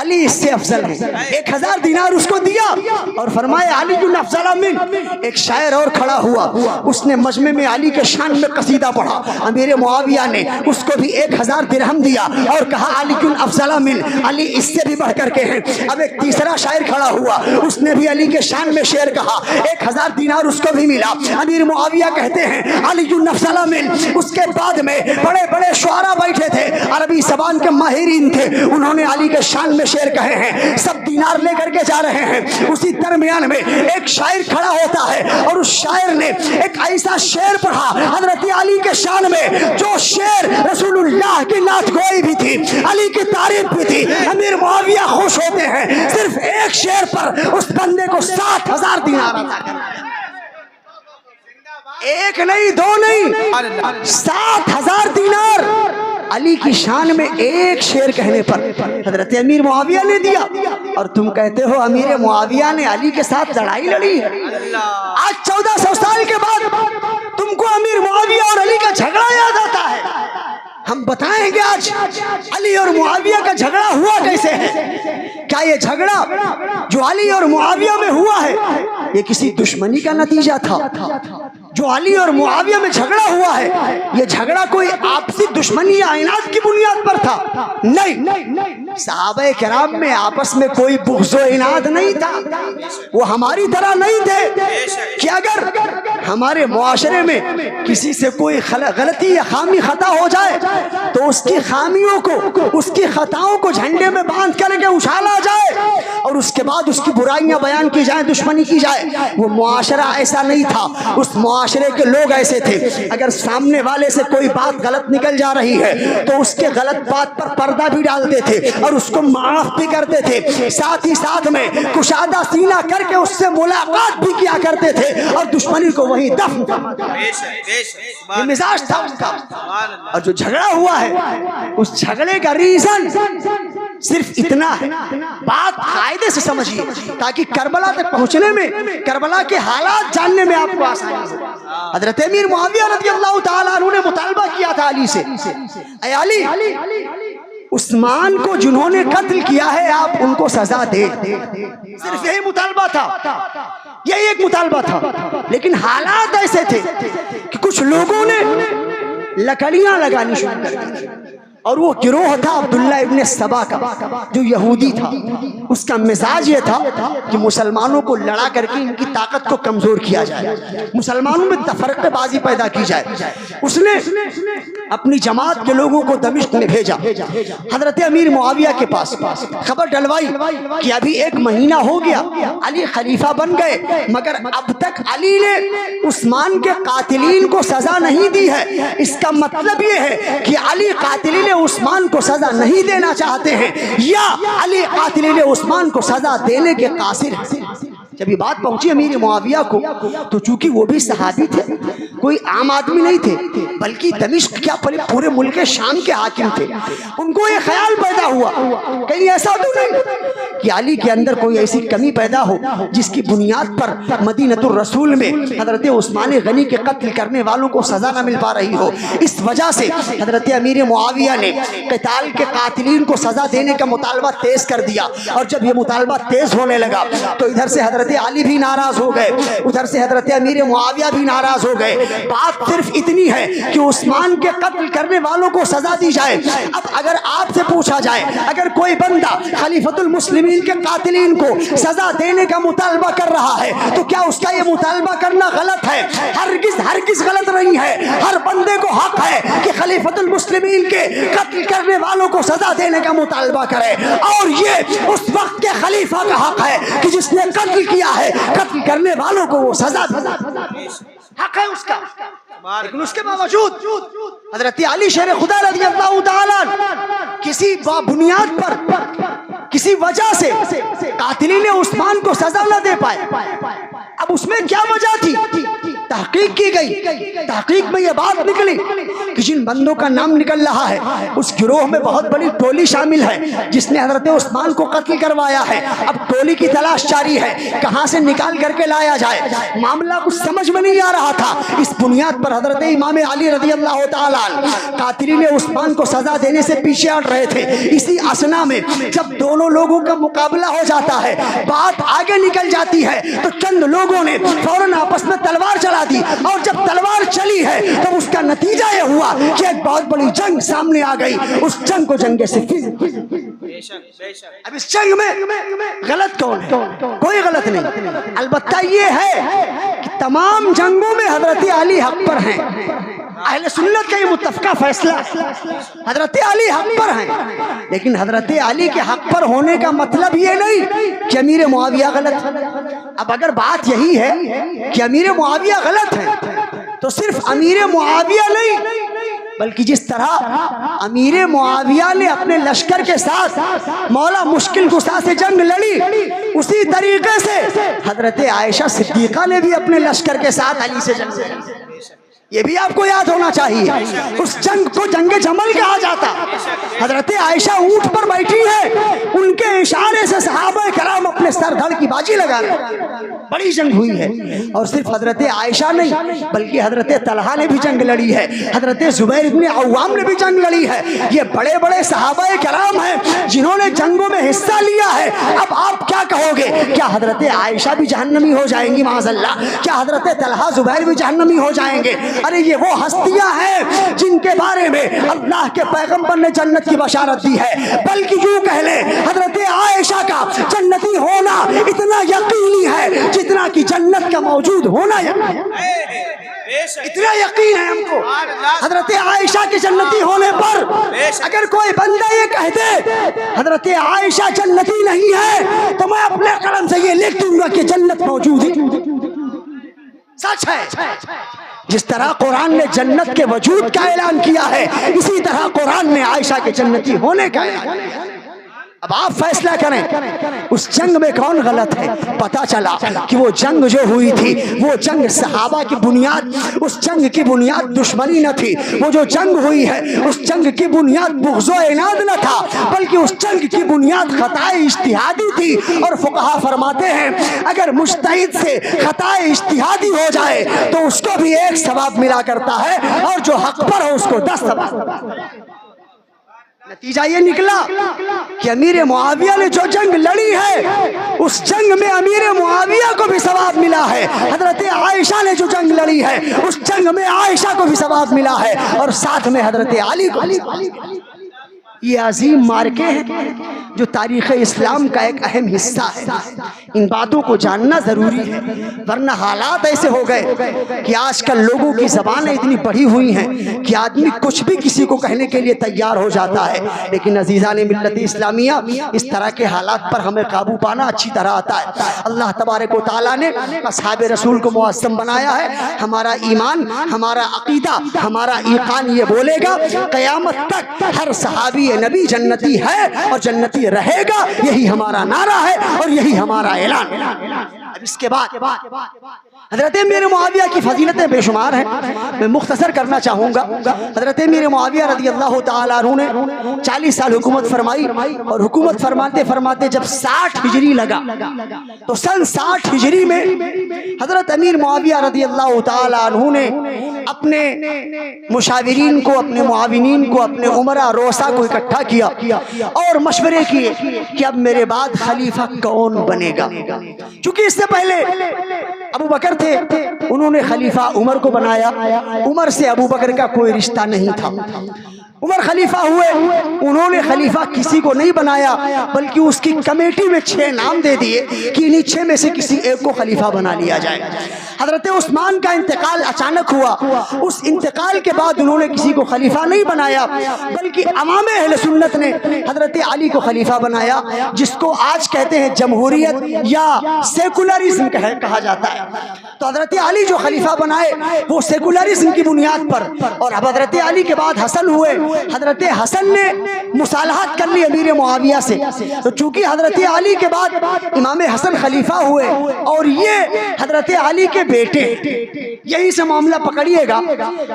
علی اس سے افضل ہے۔ 1000 دینار اس کو دیا اور فرمایا علی افضل من۔ ایک شاعر اور کھڑا ہوا، اس نے مجمع میں علی کے شان میں قصیدہ پڑھا، امیر معاویہ نے اس کو بھی 1000 درہم دیا اور کہا علی افضل من، علی اس سے سے بھی بڑھ کر کے ہیں. اب ایک تیسرا شاعر کھڑا ہوا, اس نے بھی علی کے شان میں شعر کہا, 1000 دینار اس کو بھی ملا. امیر معاویہ کہتے ہیں علی نفسل من. اس کے بعد میں بڑے بڑے شعراء بیٹھے تھے, عربی زبان کے ماہرین تھے, انہوں نے علی کے شان میں شعر کہے ہیں, سب دینار لے کر کے جا رہے ہیں. اسی درمیان میں ایک شاعر کھڑا ہوتا ہے اور اس شاعر نے ایک ایسا شعر پڑھا حضرت علی کے شان میں, جو شعر رسول اللہ کی نعت گوئی بھی تھی, علی کی تعریف بھی تھی. امیر معاویہ خوش ہوتے ہیں, صرف ایک شعر پر اس بندے کو 7000 دینار عطا کرنا. ایک نہیں, دو نہیں, 7000 دینار علی کی شان میں ایک شعر کہنے پر حضرت امیر معاویہ نے دیا. اور تم کہتے ہو امیر معاویہ نے علی کے ساتھ لڑائی لڑی ہے. آج 1400 سال کے بعد تم کو امیر معاویہ اور علی کا جھگڑا یاد آتا ہے. ہم بتائیں گے آج علی اور معاویہ کا جھگڑا ہوا کیسے ہے. کیا یہ جھگڑا جو علی اور معاویہ میں ہوا ہے یہ کسی دشمنی کا نتیجہ تھا؟ جو علی اور معاویہ میں جھگڑا ہوا ہے یہ جھگڑا کوئی آپسی دشمنی یا عناد کی بنیاد پر تھا؟ نہیں. صحابہ کرام میں آپس میں کوئی بغض و عناد نہیں تھا. وہ ہماری طرح نہیں تھے کہ اگر ہمارے معاشرے میں کسی سے کوئی غلطی یا خامی خطا ہو جائے تو اس کی خامیوں کو, اس کی خطاؤں کو جھنڈے میں باندھ کر کے اچھالا جائے اور اس کے بعد اس کی برائیاں بیان کی جائیں, دشمنی کی جائے. وہ معاشرہ ایسا نہیں تھا. اس معاشرے کے لوگ ایسے تھے, اگر سامنے والے سے کوئی بات غلط نکل جا رہی ہے تو اس کے غلط بات پر پردہ بھی ڈالتے تھے اور اس کو معاف بھی کرتے تھے. ساتھ ہی ساتھ میں کشادہ سینہ کر کے اس سے ملاقات بھی کیا کرتے تھے اور دشمنی کو وہیں دفن. یہ مزاج تھا اس کا. اور جو جھگڑا ہوا ہے اس جھگڑے کا ریزن صرف اتنا ہے, بات قاعدے سے سمجھیے تاکہ کربلا تک پہنچنے میں, کربلا کے حالات جاننے میں آپ کو آسانی ہو. حضرت امیر معاویہ رضی اللہ تعالیٰ عنہ نے مطالبہ کیا تھا علی سے, اے علی, عثمان کو جنہوں نے قتل کیا ہے آپ ان کو سزا دے. صرف یہی مطالبہ تھا, یہی ایک مطالبہ تھا. لیکن حالات ایسے تھے کہ کچھ لوگوں نے لکڑیاں لگانی شروع کر دی اور وہ گروہ تھا عبداللہ ابن سبا کا جو یہودی تھا. اس کا مزاج یہ تھا کہ مسلمانوں کو لڑا کر کے ان کی طاقت کو کمزور کیا جائے, مسلمانوں میں تفرقہ بازی پیدا کی جائے. اس نے اپنی جماعت کے لوگوں کو دمشق میں بھیجا, حضرت امیر معاویہ کے پاس خبر ڈلوائی کہ ابھی 1 مہینہ ہو گیا علی خلیفہ بن گئے مگر اب تک علی نے عثمان کے قاتلین کو سزا نہیں دی ہے. اس کا مطلب یہ ہے کہ علی قاتلین عثمان کو سزا نہیں دینا چاہتے ہیں یا علی قاتلین عثمان کو سزا دینے کے قاصر ہیں. جب یہ بات پہنچی امیر معاویہ کو تو چونکہ وہ بھی صحابی تھے, کوئی عام آدمی نہیں تھے بلکہ دمشق کیا پورے ملک شام کے حاکم تھے, ان کو یہ خیال پیدا ہوا کہیں ایسا تو نہیں کہ علی کے اندر کوئی ایسی کمی پیدا ہو جس کی بنیاد پر مدینۃ الرسول میں حضرت عثمان غنی کے قتل کرنے والوں کو سزا نہ مل پا رہی ہو. اس وجہ سے حضرت امیر معاویہ نے قتال کے قاتلین کو سزا دینے کا مطالبہ تیز کر دیا. اور جب یہ مطالبہ تیز ہونے لگا تو ادھر سے حضرت علی بھی ناراض ہو گئے, ادھر سے حضرت امیر معاویہ بھی ناراض ہو گئے. بات صرف اتنی ہے کہ عثمان کے قتل کرنے والوں کو سزا دی جائے. اب اگر آپ سے پوچھا جائے اگر کوئی بندہ خلیفۃ المسلمین کے قاتلین کو سزا دینے کا مطالبہ کر رہا ہے تو کیا اس کا یہ مطالبہ کرنا غلط ہے؟ ہرگز غلط نہیں ہے. ہر بندے کو حق ہے کہ خلیفۃ المسلمین کے قتل کرنے والوں کو سزا دینے کا مطالبہ کرے, اور یہ اس وقت کے خلیفہ کا حق ہے کہ جس نے قتل کیا ہے قتل کرنے والوں کو وہ سزا حق ہے اس کا. لیکن اس کے باوجود حضرت علی شیر خدا رضی اللہ تعالیٰ کسی بنیاد پر کسی وجہ سے قاتلین عثمان کو سزا نہ دے پائے. اب اس میں کیا وجہ تھی؟ تحقیق کی گئی, تحقیق میں یہ بات نکلی کہ جن بندوں کا نام نکل رہا ہے اس گروہ میں بہت بڑی ٹولی شامل ہے جس نے حضرت عثمان کو قتل کروایا ہے. اب ٹولی کی تلاش جاری ہے, کہاں سے نکال کر کے لایا جائے. معاملہ کچھ سمجھ میں نہیں آ رہا تھا. اس بنیاد پر حضرت امام علی رضی اللہ تعالیٰ قاتلین عثمان کو سزا دینے سے پیچھے ہٹ رہے تھے. اسی اسنا میں جب دونوں لوگوں کا مقابلہ ہو جاتا ہے, بات آگے نکل جاتی ہے, تو چند لوگوں نے فوراً آپس میں تلوار چلا دی, اور جب تلوار چلی ہے تو اس کا نتیجہ یہ ہوا کہ ایک بہت بڑی جنگ سامنے آ گئی. اس جنگ کو جنگ صفین. اب اس جنگ میں غلط کون ہے؟ کوئی غلط نہیں، البتہ یہ ہے کہ تمام جنگوں میں حضرت علی حق پر ہیں، اہل سنت کا یہ متفقہ فیصلہ، حضرت علی حق پر ہیں، لیکن حضرت علی کے حق پر ہونے کا مطلب یہ نہیں کہ امیر معاویہ غلط ہے۔ اب اگر بات یہی ہے کہ امیر معاویہ غلط ہے تو صرف امیر معاویہ نہیں بلکہ جس طرح امیر معاویہ نے اپنے لشکر کے ساتھ مولا مشکل کشا سے جنگ لڑی، اسی طریقے سے حضرت عائشہ صدیقہ نے بھی اپنے لشکر کے ساتھ علی سے جنگ لڑی۔ یہ بھی آپ کو یاد ہونا چاہیے، اس جنگ کو جنگ جمل کہا جاتا۔ حضرت عائشہ اونٹ پر بیٹھی ہے، ان کے اشارے سے صحابہ کرام اپنے سر دھڑ کی بازی لگا رہے، بڑی جنگ ہوئی ہے۔ اور صرف حضرت عائشہ نہیں بلکہ حضرت طلحہ نے بھی جنگ لڑی ہے، حضرت زبیر بن عوام نے بھی جنگ لڑی ہے۔ یہ بڑے بڑے صحابہ کرام ہیں جنہوں نے جنگوں میں حصہ لیا ہے۔ اب آپ کیا کہو گے، کیا حضرت عائشہ بھی جہنمی ہو جائیں گی معاذ اللہ؟ کیا حضرت طلحہ زبیر بھی جہنمی ہو جائیں گے؟ ارے یہ وہ ہستیاں ہیں جن کے بارے میں اللہ کے پیغمبر نے جنت کی بشارت دی ہے، بلکہ یوں کہہ لیں حضرت عائشہ کا جنتی ہونا اتنا یقینی ہے جتنا کہ جنت کا موجود ہونا یقینی ہے۔ اتنا یقین ہے ہم کو حضرت عائشہ کے جنتی ہونے پر۔ اگر کوئی بندہ یہ کہہ دے حضرت عائشہ جنتی نہیں ہے تو میں اپنے قلم سے یہ لکھ دوں گا کہ جنت موجود ہے، سچ ہے۔ جس طرح قرآن نے جنت کے وجود کا اعلان کیا ہے، اسی طرح قرآن نے عائشہ کے جنتی ہونے کا اعلان کیا۔ اب آپ فیصلہ کریں اس جنگ میں کون غلط ہے۔ پتا چلا کہ وہ جنگ جو ہوئی تھی وہ جنگ صحابہ کی بنیاد، اس جنگ کی بنیاد دشمنی نہ تھی، وہ جو جنگ ہوئی ہے اس جنگ کی بنیاد بغض و عناد نہ تھا، بلکہ اس جنگ کی بنیاد خطا اجتہادی تھی۔ اور فقہا فرماتے ہیں اگر مجتہد سے خطا اجتہادی ہو جائے تو اس کو بھی ایک ثواب ملا کرتا ہے اور جو حق پر ہو اس کو 10 ثواب۔ نتیجہ یہ نکلا کہ امیر معاویہ نے جو جنگ لڑی ہے اس جنگ میں امیر معاویہ کو بھی ثواب ملا ہے، حضرت عائشہ نے جو جنگ لڑی ہے اس جنگ میں عائشہ کو بھی ثواب ملا ہے، اور ساتھ میں حضرت علی کو بھی۔ یہ عظیم مارکے ہیں جو تاریخ اسلام کا ایک اہم حصہ ہے۔ ان باتوں کو جاننا ضروری ہے، ورنہ حالات ایسے ہو گئے کہ آج کل لوگوں کی زبانیں اتنی بڑھی ہوئی ہیں کہ آدمی کچھ بھی کسی کو کہنے کے لیے تیار ہو جاتا ہے۔ لیکن عزیزان ملت اسلامیہ، اس طرح کے حالات پر ہمیں قابو پانا اچھی طرح آتا ہے۔ اللہ تبارک و تعالیٰ نے اصحاب رسول کو معظم بنایا ہے۔ ہمارا ایمان، ہمارا عقیدہ، ہمارا ایقان یہ بولے گا قیامت تک ہر صحابی نبی جنتی ہے اور جنتی رہے گا، یہی ہمارا نعرہ ہے اور یہی ہمارا اعلان۔ اب اس کے بعد حضرت امیر معاویہ کی فضیلتیں بے شمار ہیں، میں مختصر کرنا چاہوں گا۔ حضرت امیر معاویہ رضی اللہ تعالیٰ عنہ نے 40 سال حکومت فرمائی، اور حکومت فرماتے فرماتے جب 60 ہجری لگا تو سن 60 ہجری میں حضرت امیر معاویہ رضی اللہ تعالیٰ عنہ نے اپنے مشاورین کو، اپنے معاونین کو، اپنے امراء روسا کو اکٹھا کیا اور مشورے کیے کہ اب میرے بعد خلیفہ کون بنے گا۔ چونکہ اس سے پہلے ابو بکر تھے، انہوں نے خلیفہ عمر کو بنایا، عمر سے ابو بکر کا کوئی رشتہ نہیں تھا۔ عمر خلیفہ ہوئے، انہوں نے خلیفہ کسی کو نہیں بنایا بلکہ اس کی کمیٹی میں 6 نام دے دیے کہ انہی 6 میں سے کسی ایک کو خلیفہ بنا لیا جائے۔ حضرت عثمان کا انتقال اچانک ہوا، اس انتقال کے بعد انہوں نے کسی کو خلیفہ نہیں بنایا بلکہ امام اہل سنت نے حضرت علی کو خلیفہ بنایا، جس کو آج کہتے ہیں جمہوریت یا سیکولرزم کہا جاتا ہے۔ تو حضرت علی جو خلیفہ بنائے وہ سیکولرزم کی بنیاد پر، اور اب حضرت علی کے بعد حسن ہوئے، حضرت حسن نے مصالحت کر لی امیر معاویہ سے، تو چونکہ حضرت علی کے بعد امام حسن خلیفہ ہوئے اور یہ حضرت علی کے بیٹے، یہی سے معاملہ پکڑیے گا،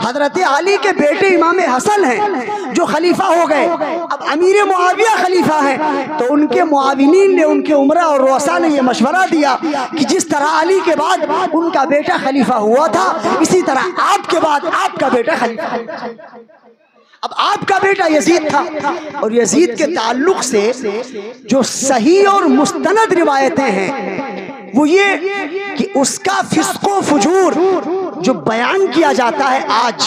حضرت علی کے بیٹے امام حسن ہیں جو خلیفہ ہو گئے۔ اب امیر معاویہ خلیفہ ہیں تو ان کے معاونین نے، ان کے امراء اور رؤساء نے یہ مشورہ دیا کہ جس طرح علی کے بعد ان کا بیٹا خلیفہ ہوا تھا اسی طرح آپ کے بعد آپ کا بیٹا خلیفہ ہوا۔ اب آپ کا بیٹا یزید تھا، اور یزید کے تعلق سے جو صحیح اور مستند روایتیں ہیں وہ یہ کہ اس کا فسق و فجور جو بیان کیا جاتا ہے آج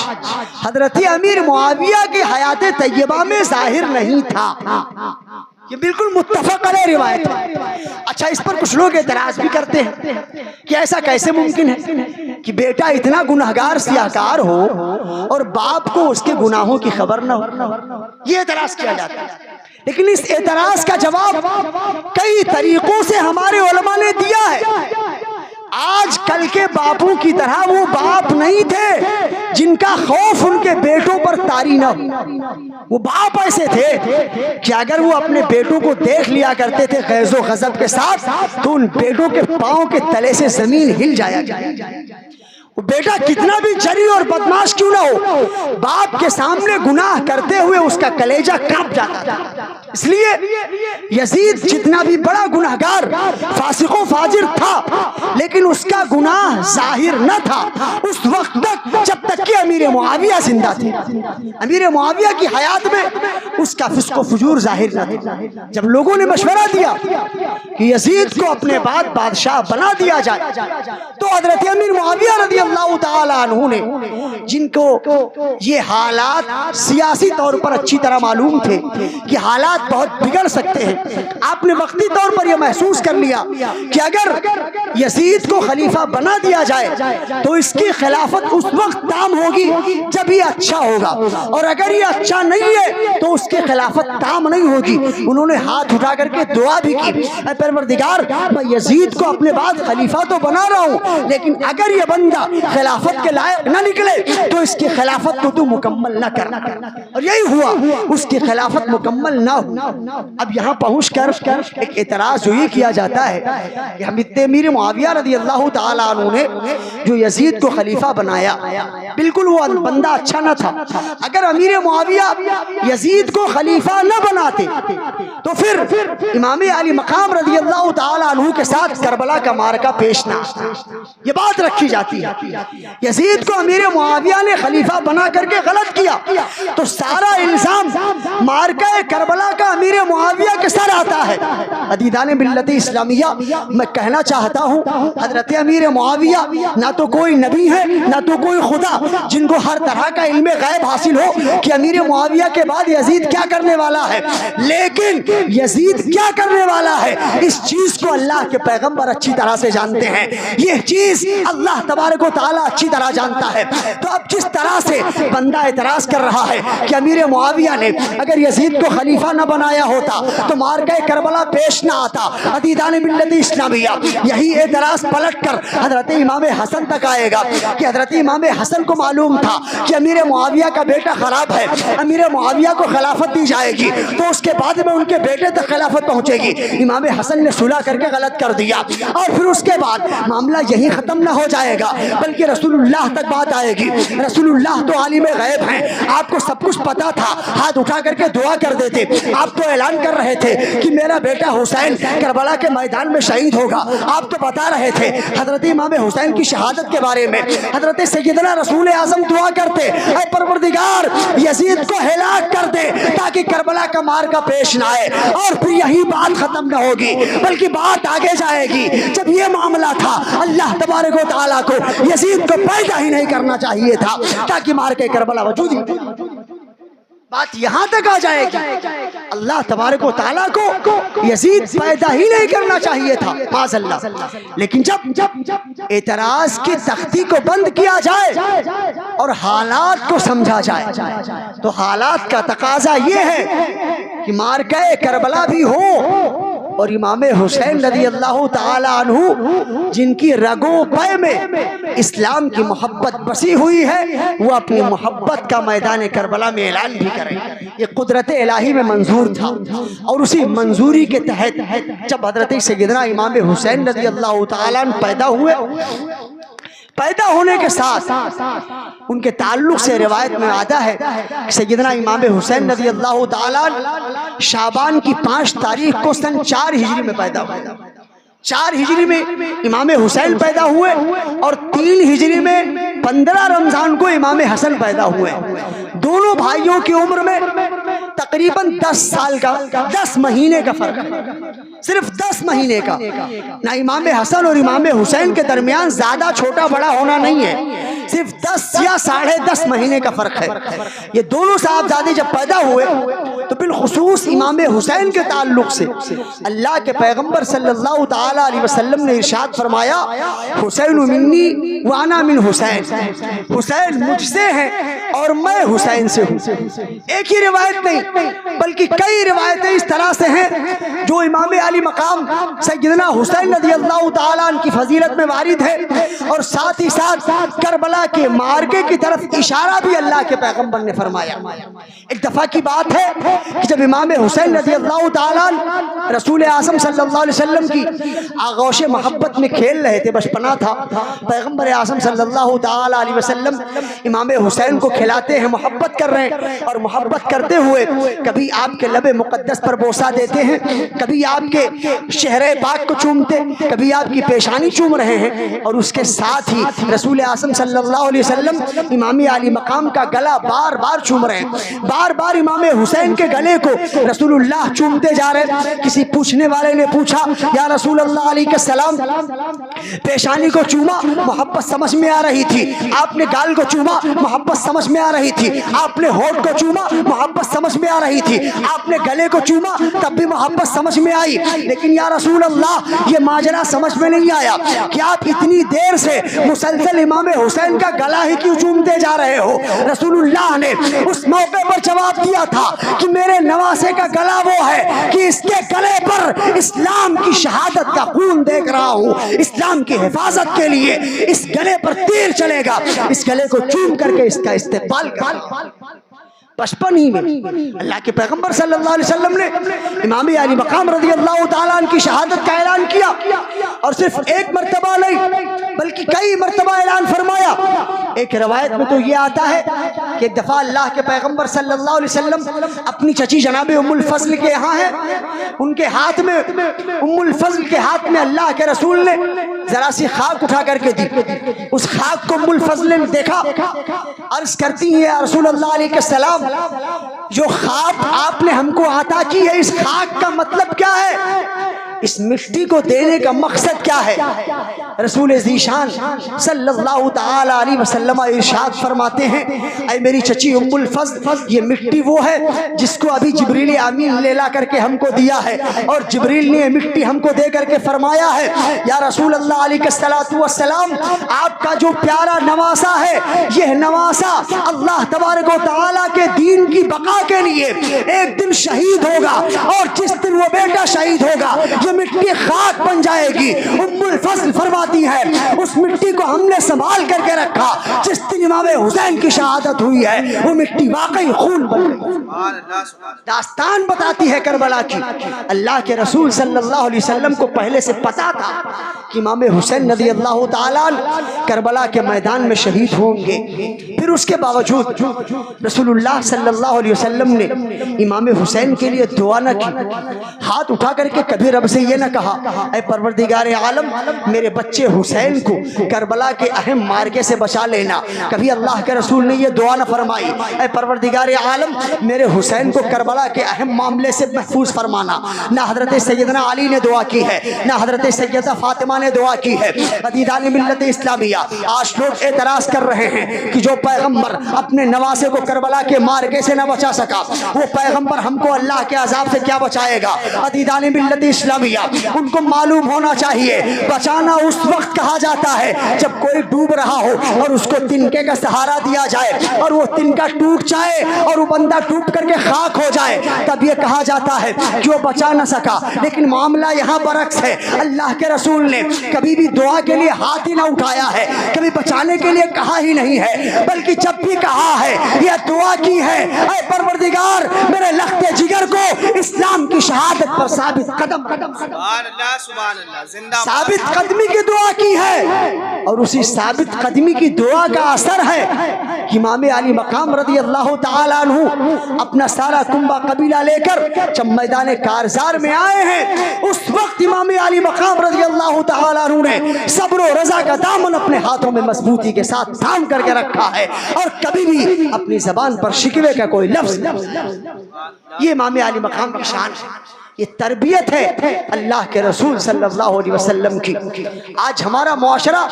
حضرت امیر معاویہ کی حیات طیبہ میں ظاہر نہیں تھا۔ یہ بالکل متفق علیہ روایت ہے۔ اچھا اس پر کچھ لوگ اعتراض بھی کرتے ہیں کہ ایسا کیسے ممکن ہے کہ بیٹا اتنا گنہگار سیاہکار ہو اور باپ کو اس کے گناہوں کی خبر نہ ہو، یہ اعتراض کیا جاتا ہے۔ لیکن اس اعتراض کا جواب کئی طریقوں سے ہمارے علماء نے دیا ہے۔ آج کل کے باپوں کی طرح وہ باپ نہیں تھے جن کا خوف ان کے بیٹوں پر طاری نہ ہو۔ وہ باپ ایسے تھے کہ اگر وہ اپنے بیٹوں کو دیکھ لیا کرتے تھے غیظ و غضب کے ساتھ تو ان بیٹوں کے پاؤں کے تلے سے زمین ہل جایا کرتی۔ وہ بیٹا کتنا بھی جری اور بدماش کیوں نہ ہو، باپ کے سامنے گناہ کرتے ہوئے اس کا کلیجہ کانپ جاتا تھا۔ اس لیے یزید جتنا بھی بڑا گناہگار فاسق و فاجر تھا لیکن اس کا گناہ ظاہر نہ تھا اس وقت تک جب تک کہ امیر معاویہ زندہ تھے۔ امیر معاویہ کی حیات میں اس کا فسق و فجور ظاہر نہ تھا۔ جب لوگوں نے مشورہ دیا کہ یزید کو اپنے بعد بادشاہ بنا دیا جائے تو حضرت امیر معاویہ رضی اللہ تعالی عنہ نے، جن کو یہ حالات سیاسی طور پر اچھی طرح معلوم تھے کہ حالات بہت بگڑ سکتے ہیں، آپ نے وقتی طور پر یہ محسوس کر لیا کہ اگر یزید کو خلیفہ بنا دیا جائے تو اس کی خلافت اس وقت تام ہوگی جب یہ اچھا ہوگا، اور اگر یہ اچھا نہیں ہے تو اس کی خلافت تام نہیں ہوگی۔ انہوں نے ہاتھ اٹھا کر کے دعا بھی کی، اے پروردگار میں یزید کو اپنے بعد خلیفہ تو بنا رہا ہوں لیکن اگر یہ بندہ خلافت کے لائق نہ نکلے تو اس کی خلافت کو تو مکمل نہ کرنا۔ اور یہی ہوا، اس کی خلافت مکمل نہ ہو۔ اب یہاں پہنچ کر ایک اعتراض جو یہ کیا جاتا ہے کہ امیر معاویہ رضی اللہ تعالیٰ عنہ نے جو یزید کو خلیفہ بنایا بالکل وہ بندہ اچھا نہ تھا۔ اگر امیر معاویہ یزید کو خلیفہ نہ بناتے تو پھر امام علی مقام رضی اللہ تعالیٰ عنہ کے ساتھ کربلا کا معرکہ پیش نہ آتا۔ یہ بات رکھی جاتی ہے۔ یزید کو امیر معاویہ نے خلیفہ بنا کر کے غلط کیا تو سارا الزام معرکہ کربلا کا امیر معاویہ کے سر آتا ہے۔ عزیزان ملت اسلامیہ، میں کہنا چاہتا ہوں حضرت امیر معاویہ نہ تو کوئی نبی ہے نہ تو کوئی خدا جن کو ہر طرح کا علم غیب حاصل ہو کہ امیر معاویہ کے بعد یزید کیا کرنے والا ہے، لیکن یزید کیا کرنے والا ہے اس چیز کو اللہ کے پیغمبر اچھی طرح سے جانتے ہیں۔ یہ چیز اللہ تبارک و تعالیٰ اچھی طرح جانتا ہے۔ تو اب جس طرح سے بندہ اعتراض کر رہا ہے کہ امیر معاویہ نے اگر یزید کو خلیفہ نہ بنایا ہوتا تو معرکہ کربلا پیش نہ آتا۔ عزیزان ملت اسلامیہ، یہی اعتراض پلٹ کر حضرت امام حسن تک آئے گا کہ حضرت امام حسن کو معلوم تھا کہ امیر معاویہ کا بیٹا خراب ہے، امیر معاویہ کو خلافت دی جائے گی تو اس کے بعد میں ان کے بیٹے تک خلافت پہنچے گی۔ امام حسن نے صلح کر کے غلط کر دیا اور پھر اس کے بعد معاملہ یہی ختم نہ ہو جائے گا بلکہ رسول اللہ تک بات آئے گی۔ رسول اللہ تو عالم غیب ہیں، آپ کو سب کچھ پتا تھا، ہاتھ اٹھا کر کے دعا کر دیتے۔ آپ تو اعلان کر رہے تھے کہ میرا بیٹا حسین کربلا کے میدان میں شہید ہوگا، آپ تو بتا رہے تھے حضرت امام حسین کی شہادت کے بارے میں۔ حضرت سیدنا رسول اعظم دعا کرتے، اے پروردگار یزید کو ہلاک کر دے تاکہ کربلا کا معرکہ پیش نہ آئے، اور پھر یہی بات ختم نہ ہوگی بلکہ بات آگے جائے گی۔ جب یہ معاملہ تھا اللہ تبارک و تعالیٰ کو یزید کو پیدا ہی نہیں کرنا چاہیے تھا تاکہ مارکے کربلا وجود ہی۔ بات یہاں تک آ جائے گی اللہ تبارک و تعالیٰ کو یزید پیدا ہی نہیں کرنا چاہیے تھا معاذ اللہ۔ لیکن جب اعتراض کی تختی کو بند کیا جائے اور حالات کو سمجھا جائے تو حالات کا تقاضا یہ ہے کہ مارکہ کربلا بھی ہو اور امام حسین رضی اللہ تعالی عنہ جن کی رگوں پے میں اسلام کی محبت بسی ہوئی ہے وہ اپنی محبت کا میدان کربلا میں اعلان بھی کریں۔ یہ قدرت الہی میں منظور تھا اور اسی منظوری کے تحت جب حضرت سیدنا امام حسین رضی اللہ تعالی عنہ پیدا ہوئے، پیدا ہونے کے ساتھ ان کے تعلق سے روایت میں آتا ہے سیدنا امام حسین رضی اللہ تعالیٰ شعبان کی 5 تاریخ کو سن 4 ہجری میں پیدا ہوئے۔ 4 ہجری میں امام حسین پیدا ہوئے اور 3 ہجری میں 15 رمضان کو امام حسن پیدا ہوئے۔ دونوں بھائیوں کی عمر میں تقریباً 10 سال کا 10 مہینے کا فرق ہے، صرف 10 مہینے کا۔ نہ امام حسن اور امام حسین کے درمیان زیادہ چھوٹا بڑا ہونا نہیں ہے، صرف 10 یا 10.5 مہینے کا فرق ہے۔ یہ دونوں صاحبزادے جب پیدا ہوئے تو بالخصوص امام حسین کے تعلق سے اللہ کے پیغمبر صلی اللہ تعالی علیہ وسلم نے ارشاد فرمایا حسین منی وانا من حسین، حسین مجھ سے ہے اور میں حسین سے ہوں۔ ایک ہی روایت نہیں بلکہ کئی روایتیں اس طرح سے ہیں جو امام علی مقام سیدنا حسین رضی اللہ تعالیٰ عنہ کی فضیلت میں وارد ہے، اور ساتھ ہی ساتھ کربلا کے معرکے کی طرف اشارہ بھی اللہ کے پیغمبر نے فرمایا۔ ایک دفعہ کی بات ہے کہ جب امام حسین رضی اللہ تعالیٰ عنہ رسول اعظم صلی اللہ علیہ وسلم کی آغوش محبت میں کھیل رہے تھے، بچپنا تھا، پیغمبر اعظم صلی اللہ تعالیٰ علیہ وسلم امام حسین کو کھلاتے ہیں، محبت کر رہے ہیں، اور محبت کرتے ہوئے کبھی آپ کے لب مقدس پر بوسہ دیتے ہیں، کبھی آپ کے شہر پاک کو چومتے، کبھی آپ کی پیشانی چوم رہے ہیں، اور اس کے ساتھ ہی رسول اعظم صلی اللہ علیہ وسلم امام علی مقام کا گلا بار بار چوم رہے ہیں، بار بار امام حسین کے گلے کو رسول اللہ چومتے جا رہے ہیں۔ کسی پوچھنے والے نے پوچھا یا رسول اللہ علیہ السلام پیشانی کو چوما، محبت سمجھ میں آ رہی تھی، آپ نے گال کو چوما، محبت سمجھ میں آ رہی تھی، آپ نے ہونٹ کو چوما، محبت سمجھ میں آ رہی تھی، آپ نے گلے کو چوما تب بھی محبت سمجھ میں آئی، لیکن یا رسول اللہ یہ ماجرا سمجھ میں نہیں آیا کہ آپ اتنی دیر سے مسلسل امام حسین کا گلا ہی کیوں چومتے جا رہے ہو؟ رسول اللہ نے اس موقع پر جواب دیا تھا کہ میرے نواسے کا گلا وہ ہے کہ اس کے گلے پر اسلام کی شہادت کا خون دیکھ رہا ہوں، اسلام کی حفاظت کے لیے اس گلے پر تیر چلے گا، اس گلے کو چوم کر کے اس کا استقبال کرنا۔ بچپن ہی میں اللہ کے پیغمبر صلی اللہ علیہ وسلم نے امام علی مقام رضی اللہ تعالیٰ عنہ کی شہادت کا اعلان کیا، اور صرف ایک مرتبہ نہیں بلکہ کئی مرتبہ اعلان فرمایا۔ ایک روایت میں تو یہ آتا ہے کہ ایک دفعہ اللہ کے پیغمبر صلی اللہ علیہ وسلم اپنی چچی جناب ام الفضل کے یہاں ہیں، ان کے ہاتھ میں، ام الفضل کے ہاتھ میں اللہ کے رسول نے ذرا سی خاک اٹھا کر کے دی۔ اس خاک کو ام الفضل نے دیکھا، عرض کرتی ہیں یا رسول اللہ علیہ السلام جو خاک آپ نے ہم کو عطا کی ہے اس خاک کا مطلب کیا ہے؟ اس مٹی کو دینے کا مقصد کیا ہے؟ رسول ذیشان صلی اللہ تعالی علیہ وسلم ارشاد فرماتے ہیں اے میری چچی ام الفضل، یہ مٹی وہ ہے جس کو ابھی جبریل امین لے لا کر کے ہم کو دیا ہے، اور جبریل نے یہ مٹی ہم کو دے کر کے فرمایا ہے یا رسول اللہ علیہ السلام آپ کا جو پیارا نواسا ہے یہ نواسا اللہ تبارک و تعالی کے دین کی بقا کے لیے ایک دن شہید ہوگا، اور جس دن وہ بیٹا شہید ہوگا یہ مٹی خاک بن جائے گی۔ ام الفضل فرماتی ہے اس مٹی کو ہم نے سنبھال کر کے رکھا، جس دن امام حسین کی شہادت ہوئی ہے وہ مٹی واقعی خون بن گئی۔ داستان بتاتی ہے کربلا کی، اللہ کے رسول صلی اللہ علیہ وسلم کو پہلے سے پتا تھا کہ امام حسین رضی اللہ تعالیٰ کربلا کے میدان میں شہید ہوں گے، پھر اس کے باوجود رسول اللہ صلی اللہ علیہ وسلم نے امام حسین کے لیے دعا نہ کی، ہاتھ اٹھا کر کے کبھی رب سے یہ نہ کہا اے پروردگار عالم میرے بچے حسین کو کربلا کے اہم معرکے سے بچا لینا، کبھی اللہ کے رسول نے یہ دعا نہ فرمائی اے پروردگار عالم میرے حسین کو کربلا کے اہم معاملے سے محفوظ فرمانا۔ نہ حضرت سیدنا علی نے دعا کی ہے، نہ حضرت سیدہ فاطمہ نے دعا کی ہے۔ عزیزان ملت اسلامیہ، آج لوگ اعتراض کر رہے ہیں کہ جو پیغمبر اپنے نواسے کو کربلا کے معرکے سے نہ بچا سکا وہ پیغمبر ہم کو اللہ کے عذاب سے کیا بچائے گا؟ عزیزان ملت اسلامیہ، ان کو معلوم ہونا چاہیے بچانا اس وقت کہا جاتا ہے جب کوئی ڈوب رہا ہو اور اس کو تنکے کا سہارا دیا جائے اور وہ تنکا ٹوٹ جائے اور وہ بندہ ڈوب کر کے خاک ہو جائے، تب یہ کہا جاتا ہے کہ وہ بچا نہ سکا۔ لیکن معاملہ یہاں برعکس ہے، اللہ کے رسول نے کبھی بھی دعا کے لیے ہاتھ ہی نہ اٹھایا ہے، کبھی بچانے کے لیے کہا ہی نہیں ہے، بلکہ جب بھی کہا ہے یہ دعا کی ہے اے پروردگار میرے لخت جگر کو اسلام کی شہادت پر ثابت قدم ثابت قدمی کی دعا کی ہے، اور اسی ثابت قدمی کی دعا کا اثر ہے کہ امام علی مقام رضی اللہ تعالیٰ عنہ اپنا سارا کنبہ قبیلہ لے کر جب میدان کارزار میں آئے ہیں اس وقت امام علی مقام رضی اللہ تعالیٰ عنہ نے صبر و رضا کا دامن اپنے ہاتھوں میں مضبوطی کے ساتھ تھام کر کے رکھا ہے، اور کبھی بھی اپنی زبان پر شکوے کا کوئی لفظ نہیں۔ یہ امام علی مقام کی شان ہے۔ یہ تربیت ہے اللہ کے رسول صلی اللہ علیہ وسلم کی. آج ہمارا معاشرہ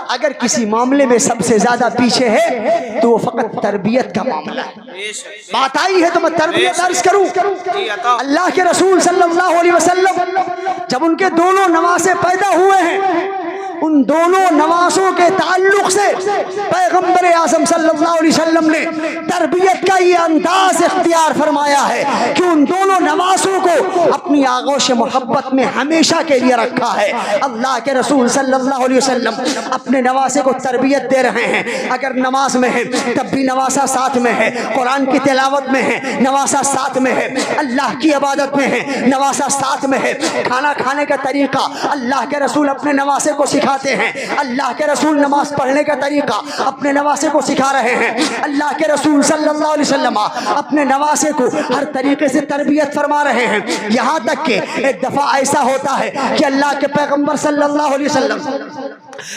اگر کسی معاملے میں سب سے زیادہ پیچھے ہے تو وہ فقط تربیت کا معاملہ ہے. بات آئی ہے تو میں تربیت عرض کروں. اللہ کے رسول صلی اللہ علیہ وسلم جب ان کے دونوں نواسے پیدا ہوئے ہیں، ان دونوں نواسوں کے تعلق سے پیغمبر اعظم صلی اللہ علیہ وسلم نے تربیت کا یہ انداز اختیار فرمایا ہے کہ ان دونوں نواسوں کو اپنی آغوش محبت میں ہمیشہ کے لیے رکھا ہے. اللہ کے رسول صلی اللہ علیہ وسلم اپنے نواسے کو تربیت دے رہے ہیں. اگر نماز میں ہے تب بھی نواسا ساتھ میں ہے، قرآن کی تلاوت میں ہے نواسا ساتھ میں ہے، اللہ کی عبادت میں ہے نواسا ساتھ میں ہے. کھانا کھانے کا طریقہ اللہ کے رسول اپنے نواسے کو سکھاتے ہیں. اللہ کے رسول نماز پڑھنے کا طریقہ اپنے نواسے کو سکھا رہے ہیں. اللہ کے رسول صلی اللہ علیہ وسلم اپنے نواسے کو ہر طریقے سے تربیت فرما رہے ہیں. یہاں تک کہ ایک دفعہ ایسا ہوتا ہے کہ اللہ کے پیغمبر صلی اللہ علیہ وسلم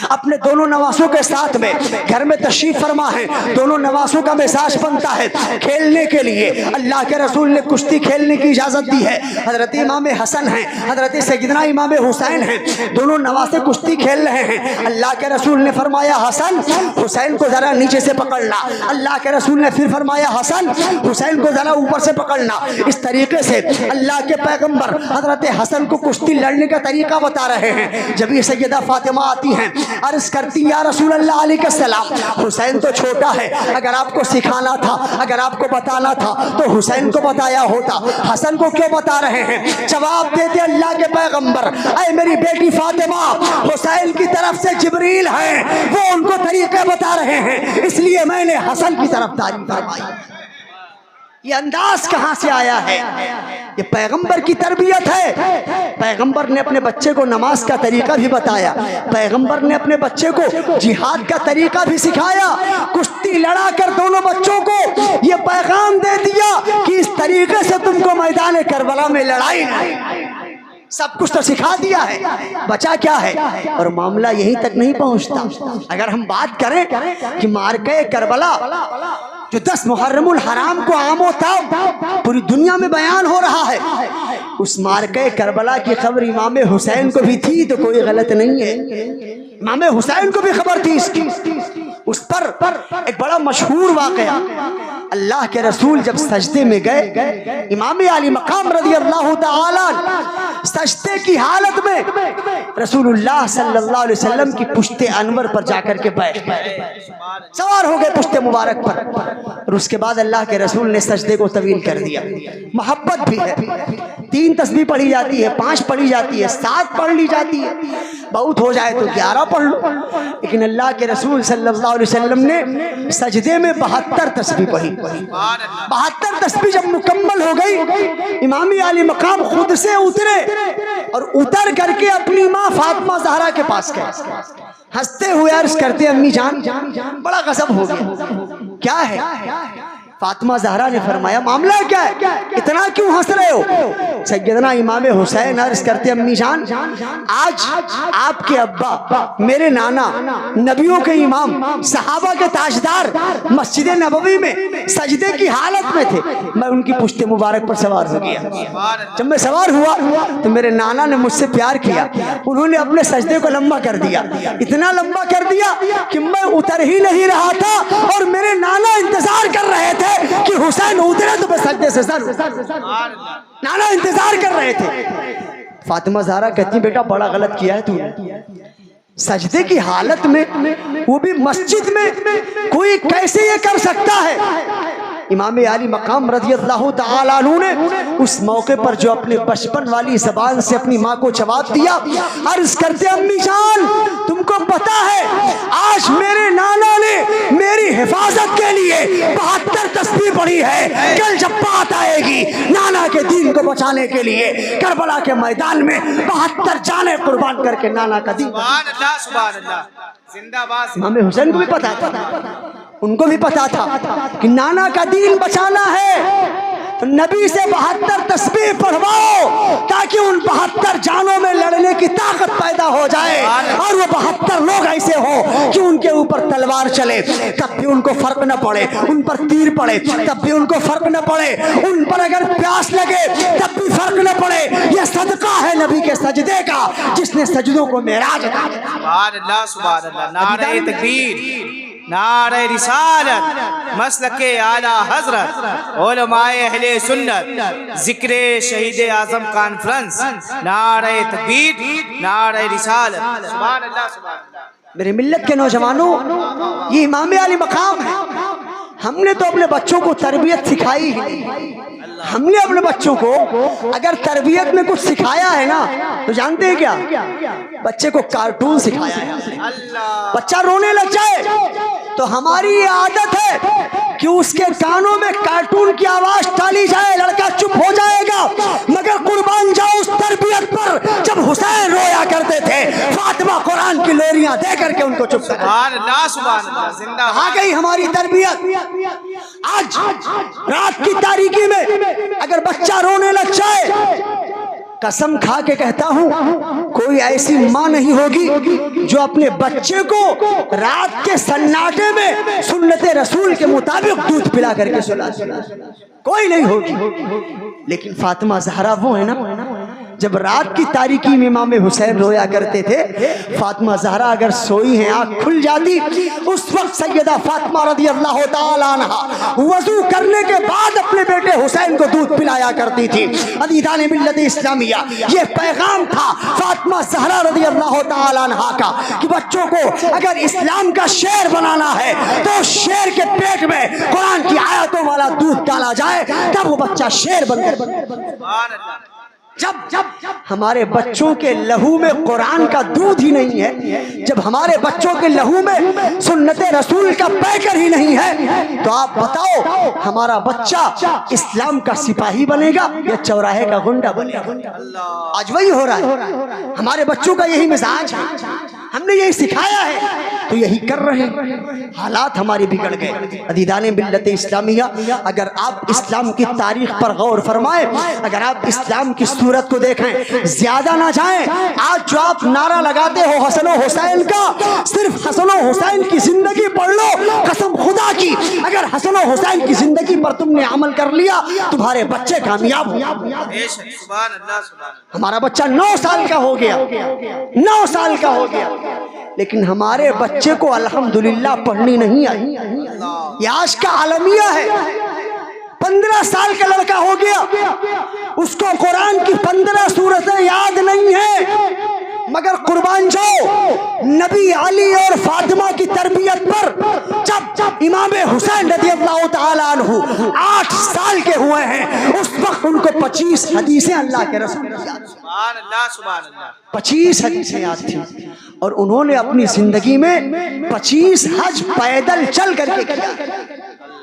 اپنے دونوں نواسوں کے ساتھ میں گھر میں تشریف فرما ہے. دونوں نواسوں کا مزاج بنتا ہے کھیلنے کے لیے. اللہ کے رسول نے کشتی کھیلنے کی اجازت دی ہے. حضرت امام حسن ہیں، حضرت سیدنا امام حسین ہیں، دونوں نواسے کشتی کھیل رہے ہیں. اللہ کے رسول نے فرمایا حسن حسین کو ذرا نیچے سے پکڑنا. اللہ کے رسول نے پھر فرمایا حسن حسین کو ذرا اوپر سے پکڑنا. اس طریقے سے اللہ کے پیغمبر حضرت حسن کو کشتی لڑنے کا طریقہ بتا رہے ہیں. جب یہ سیدہ فاطمہ آتی ہیں عرض کرتی یا رسول اللہ علیہ السلام حسین تو چھوٹا ہے، اگر آپ کو سکھانا تھا اگر آپ کو بتانا تھا تو حسین کو بتایا ہوتا، حسن کو کیوں بتا رہے ہیں؟ جواب دیتے اللہ کے پیغمبر اے میری بیٹی فاطمہ حسین کی طرف سے جبریل ہیں، وہ ان کو طریقے بتا رہے ہیں، اس لیے میں نے حسن کی طرف تعریف فرمائی. یہ انداز کہاں سے آیا ہے؟ یہ پیغمبر کی تربیت ہے. پیغمبر نے اپنے بچے کو نماز کا طریقہ بھی بتایا، پیغمبر نے اپنے بچے کو جہاد کا طریقہ بھی سکھایا. کشتی لڑا کر دونوں بچوں کو یہ پیغام دے دیا کہ اس طریقے سے تم کو میدان کربلا میں لڑائی نہیں. سب کچھ تو سکھا دیا ہے، بچا کیا ہے؟ اور معاملہ یہیں تک نہیں پہنچتا. اگر ہم بات کریں کہ مارکہ کربلا جو 10 محرم الحرام کو عام و تاب پوری دنیا میں بیان ہو رہا ہے، اس مارکہ کربلا کی خبر امام حسین کو بھی تھی تو کوئی غلط نہیں ہے. امام حسین کو بھی خبر تھی اس کی. اس پر ایک بڑا مشہور واقعہ، اللہ کے رسول جب سجدے میں گئے، امام علی مقام رضی اللہ تعالی سجدے کی حالت میں رسول اللہ صلی اللہ علیہ وسلم کی پشت انور پر جا کر کے بیٹھ گئے، سوار ہو گئے پشت مبارک پر. اور اس کے بعد اللہ کے رسول نے سجدے کو طویل کر دیا. محبت بھی ہے، 3 تسبیح پڑھی جاتی ہے، 5 پڑھی جاتی ہے، 7 پڑھ لی جاتی ہے، بہت ہو جائے تو 11 پڑھ لو. لیکن اللہ کے رسول صلی اللہ علیہ وسلم نے سجدے میں 72 تسبیح پڑھی. 72 تسبیح جب مکمل ہو گئی، امام علی مقام خود سے اترے اور اتر کر کے اپنی ماں فاطمہ زہرا کے پاس گئے. ہنستے ہوئے عرض کرتے امی جان بڑا غضب ہو گیا، کیا ہے؟ فاطمہ زہرا نے فرمایا معاملہ کیا ہے، اتنا کیوں ہنس رہے ہو؟ سیدنا امام حسین عرض کرتے امی جان آج آپ کے ابا میرے نانا نبیوں کے امام صحابہ کے تاجدار مسجد نبوی میں سجدے کی حالت میں تھے، میں ان کی پشت مبارک پر سوار ہو گیا. جب میں سوار ہوا تو میرے نانا نے مجھ سے پیار کیا، انہوں نے اپنے سجدے کو لمبا کر دیا، اتنا لمبا کر دیا کہ میں اتر ہی نہیں رہا تھا اور میرے نانا انتظار کر رہے تھے کہ حسین اترے تو میں سجدے سے سر. نانا انتظار کر رہے تھے. فاطمہ زہرا کہتی بیٹا بڑا غلط کیا ہے تو نے، سجدے کی حالت میں وہ بھی مسجد میں کوئی کیسے یہ کر سکتا ہے؟ امام علی مقام رضی اللہ تعالیٰ عنہ نے اس موقع پر جو اپنے بچپن والی زبان سے اپنی ماں کو جواب دیا، عرض کرتے امی جان تم کو پتا ہے آج میرے نانا نے میری حفاظت کے لیے 72 تسبیح پڑھی ہے، کل جب بات آئے گی نانا کے دین کو بچانے کے لیے کربلا کے میدان میں 72 جانیں قربان کر کے نانا کا دین. سبحان اللہ سبحان اللہ، زندہ باد. امام حسین کو بھی پتا تھا، ان کو بھی پتا تھا کہ نانا کا دین بچانا ہے نبی سے 72 تسبیح پڑھواؤ تاکہ ان 72 جانوں میں لڑنے کی طاقت پیدا ہو جائے، اور وہ 72 لوگ ایسے ہوں کہ ان کے اوپر تلوار چلے تب بھی ان کو فرق نہ پڑے، ان پر تیر پڑے تب بھی ان کو فرق نہ پڑے، ان پر اگر پیاس لگے تب بھی فرق نہ پڑے۔ یہ صدقہ ہے نبی کے سجدے کا، جس نے سجدوں کو معراج عطا کیا۔ سبحان اللہ سبحان اللہ، نعرہ تکبیر، نعرہ رسالت، مسلک اعلی حضرت، علماء اہل سنت، ذکر شہید اعظم کانفرنس، نعرہ تکبیر، نعرہ رسالت، سبحان اللہ سبحان اللہ۔ میرے ملت کے نوجوانوں، یہ امام علی مقام ہے۔ ہم نے تو اپنے بچوں کو تربیت سکھائی ہی نہیں۔ ہم نے اپنے بچوں کو اگر تربیت میں کچھ سکھایا ہے نا تو جانتے ہیں کیا؟ بچے کو کارٹون سکھایا ہے۔ بچہ رونے لگ جائے تو ہماری یہ عادت ہے کہ اس کے کانوں میں کارٹون کی آواز ڈالی جائے، لڑکا چپ ہو جائے گا۔ مگر قربان جاؤ اس تربیت پر، جب حسین رویا کرتے تھے فاطمہ قرآن کی لوریاں دے کر کے ان کو چپ کر۔ سبحان اللہ سبحان اللہ، زندہ آ گئی ہماری تربیت۔ آج رات کی تاریکی میں اگر بچہ رونے لگ جائے، قسم کھا کے کہتا ہوں کوئی ایسی ماں نہیں ہوگی جو اپنے بچے کو رات کے سناٹے میں سنت رسول کے مطابق دودھ پلا کر کے سلا، کوئی نہیں ہوگی۔ لیکن فاطمہ زہرا وہ ہے نا، جب رات کی تاریکی میں امام حسین رویا کرتے تھے، فاطمہ زہرا اگر سوئی ہیں آنکھ کھل جاتی، اس وقت سیدہ فاطمہ رضی اللہ تعالی عنہا وضو کرنے کے بعد اپنے بیٹے حسین کو دودھ پلایا کرتی تھی۔ عزیزان ملت اسلامیہ، یہ پیغام تھا فاطمہ زہرا رضی اللہ تعالی عنہا کا کہ بچوں کو اگر اسلام کا شیر بنانا ہے تو شیر کے پیٹ میں قرآن کی آیتوں والا دودھ ڈالا جائے، تب وہ بچہ شیر بن کر سبحان اللہ۔ جب ہمارے بچوں کے لہو میں قرآن کا دودھ ہی نہیں ہے، جب ہمارے بچوں کے لہو میں سنت رسول کا پیکر ہی نہیں ہے، تو آپ بتاؤ ہمارا بچہ اسلام کا سپاہی بنے گا یا چوراہے کا گنڈا بنے گا؟ آج وہی ہو رہا ہے۔ ہمارے بچوں کا یہی مزاج ہے، ہم نے یہی سکھایا ہے تو یہی کر رہے ہیں۔ حالات ہماری بگڑ گئے۔ عزیزان ملت اسلامیہ، اگر آپ اسلام کی تاریخ پر غور فرمائیں، اگر آپ اسلام کی صورت کو دیکھیں، زیادہ نہ جائیں، آج جو آپ نعرہ لگاتے ہو حسن و حسین کا، صرف حسن و حسین کی زندگی پڑھ لو، قسم خدا کی اگر حسن و حسین کی زندگی پر تم نے عمل کر لیا تمہارے بچے کامیاب ہو۔ سبحان اللہ سبحان اللہ۔ ہمارا بچہ 9 سال کا ہو گیا، 9 سال کا ہو گیا، لیکن ہمارے بچے کو الحمدللہ پڑھنی نہیں آئی۔ یہ آج کا عالمیہ ہے۔ 15 سال کا لڑکا ہو گیا، اس کو قرآن کی 15 سورتیں یاد نہیں ہیں، مگر قربان جاؤ نبی علی اور فاطمہ کی تربیت پر جب امام حسین رضی اللہ تعالیٰ عنہ 8 سال کے ہوئے ہیں، اس وقت ان کو 25 حدیثیں اللہ کے رسول یاد، سبحان اللہ سبحان اللہ، 25 حدیثیں یاد تھیں، اور انہوں نے اپنی زندگی میں 25 حج پیدل چل کر کے کیا۔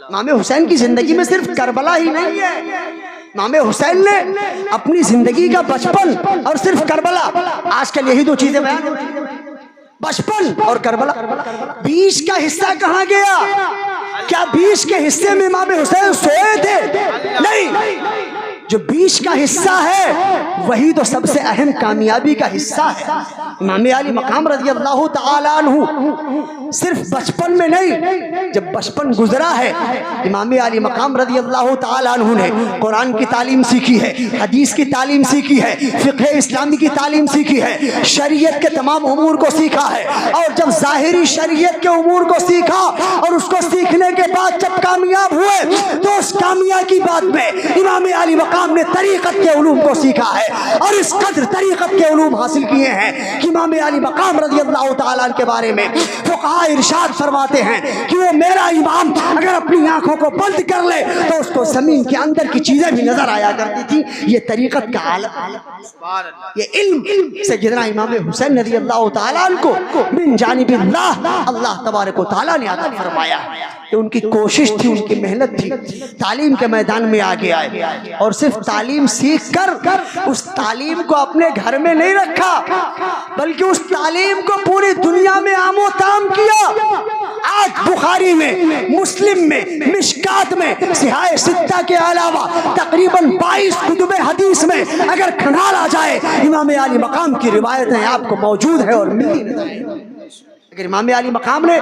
امام حسین کی زندگی میں صرف کربلا ہی نہیں ہے، امام حسین نے اپنی زندگی کا بچپن اور صرف کربلا، آج کل یہی 2 چیزیں بیان ہوتی ہیں، بچپن اور کربلا۔ 20 کا حصہ کہاں گیا؟ کیا 20 کے حصے میں امام حسین سوئے تھے؟ نہیں، جو 20 کا حصہ ہے وہی تو سب سے اہم کامیابی کا حصہ ہے۔ امام علی مقام رضی اللہ تعالیٰ عنہ صرف بچپن میں نہیں، جب بچپن گزرا ہے امام علی مقام رضی اللہ تعالیٰ عنہ نے قرآن کی تعلیم سیکھی ہے، حدیث کی تعلیم سیکھی ہے، فقہ اسلامی کی تعلیم سیکھی ہے، شریعت کے تمام امور کو سیکھا ہے، اور جب ظاہری شریعت کے امور کو سیکھا اور اس کو سیکھنے کے بعد جب کامیاب ہوئے تو اس کامیابی کی بات میں امام علی مقام نے طریقت کے علوم کو سیکھا ہے، اور اس قدر طریقت کے علوم حاصل کیے ہیں کہ امام علی مقام رضی اللہ تعالیٰ عنہ کے بارے میں فقہاء ارشاد فرماتے ہیں کہ وہ میرا امام اگر اپنی آنکھوں کو بند کر لے تو اس کو زمین کے اندر کی چیزیں بھی نظر آیا کرتی تھی۔ یہ طریقت کا عالم، یہ علم سیدنا امام حسین رضی اللہ تعالیٰ عنہ کو من جانب اللہ تبارک و تعالیٰ نے عطا فرمایا، کہ ان کی کوشش تھی، ان کی محنت تھی، تعلیم کے میدان میں آگے آئے، اور صرف تعلیم تعلیم سیکھ کر اس تعلیم کو اپنے گھر میں نہیں رکھا بلکہ اس تعلیم کو پوری دنیا میں عام و تام کیا۔ آج بخاری میں، مسلم میں، مشکات میں، صحاح ستہ کے علاوہ تقریباً 22 کتب حدیث میں اگر کھنگالا جائے امام علی مقام کی روایتیں آپ کو موجود ہے اور ملتی نظر آئیں۔ اگر امام علی مقام نے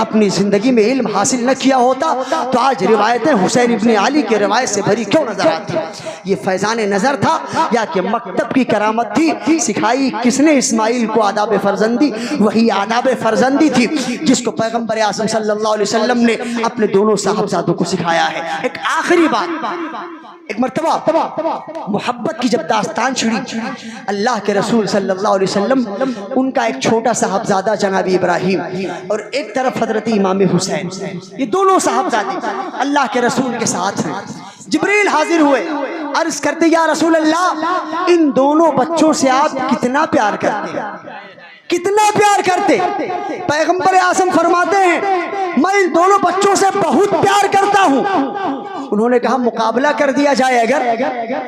اپنی زندگی میں علم حاصل نہ کیا ہوتا تو آج روایتیں حسین ابن علی کی روایت سے بھری کیوں نظر آتی؟ یہ فیضان نظر تھا یا کہ مکتب کی کرامت تھی؟ سکھائی کس نے اسماعیل کو آداب فرزندی؟ وہی آداب فرزندی تھی جس کو پیغمبر اعظم صلی اللہ علیہ وسلم نے اپنے دونوں صاحبزادوں کو سکھایا ہے۔ ایک آخری بات، ایک مرتبہ محبت کی جب داستان چھڑی، اللہ کے رسول صلی اللہ علیہ وسلم، ان کا ایک چھوٹا صاحبزادہ جناب ابراہیم اور ایک طرف حضرت امام حسین، یہ دونوں صاحبزادے اللہ کے رسول کے ساتھ ہیں۔ جبریل حاضر ہوئے، عرض کرتے یا رسول اللہ ان دونوں بچوں سے آپ کتنا پیار کرتے ہیں، کتنا پیار کرتے؟ پیغمبر اعظم فرماتے ہیں میں ان دونوں بچوں سے بہت پیار کرتا ہوں۔ انہوں نے کہا مقابلہ کر دیا جائے، اگر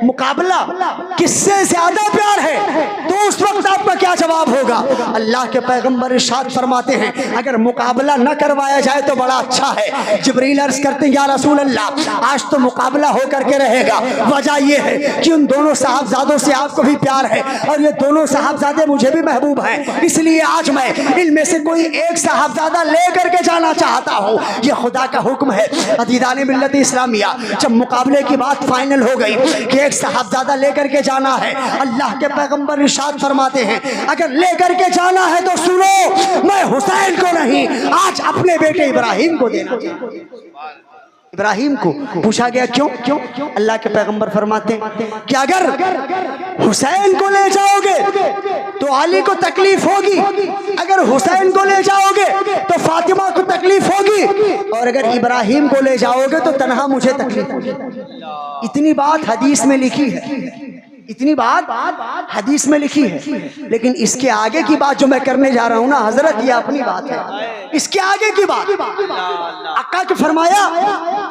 مقابلہ کس سے زیادہ پیار ہے تو اس وقت آپ کا کیا جواب ہوگا؟ اللہ کے پیغمبر ارشاد فرماتے ہیں اگر مقابلہ نہ کروایا جائے تو بڑا اچھا ہے۔ جبریل عرض کرتے ہیں یا رسول اللہ آج تو مقابلہ ہو کر کے رہے گا، وجہ یہ ہے کہ ان دونوں صاحبزادوں سے آپ کو بھی پیار ہے اور یہ دونوں صاحبزادے مجھے بھی محبوب ہیں، اس لیے آج میں ان میں سے کوئی ایک صاحبزادہ لے کر کے جانا چاہتا ہوں۔ یہ خدا کا حکم ہے۔ عزیزان ملت اسلامیہ، جب مقابلے کی بات فائنل ہو گئی کہ ایک صاحبزادہ لے کر کے جانا ہے، اللہ کے پیغمبر ارشاد فرماتے ہیں اگر لے کر کے جانا ہے تو سنو، میں حسین کو نہیں آج اپنے بیٹے ابراہیم کو دینا چاہتا ہوں۔ ابراہیم کو پوچھا گیا کیوں؟ اللہ کے پیغمبر فرماتے ہیں کہ اگر حسین کو لے جاؤ گے تو علی کو تکلیف ہوگی، اگر حسین کو لے جاؤ گے تو فاطمہ کو تکلیف ہوگی، اور اگر ابراہیم کو لے جاؤ گے تو تنہا مجھے تکلیف ہوگی۔ اتنی بات حدیث میں لکھی ہے، اتنی بات حدیث میں لکھی ہے، لیکن اس کے آگے کی بات جو میں کرنے جا رہا ہوں نا حضرت، یہ اپنی بات ہے۔ اس کے آگے کی بات آقا کے فرمایا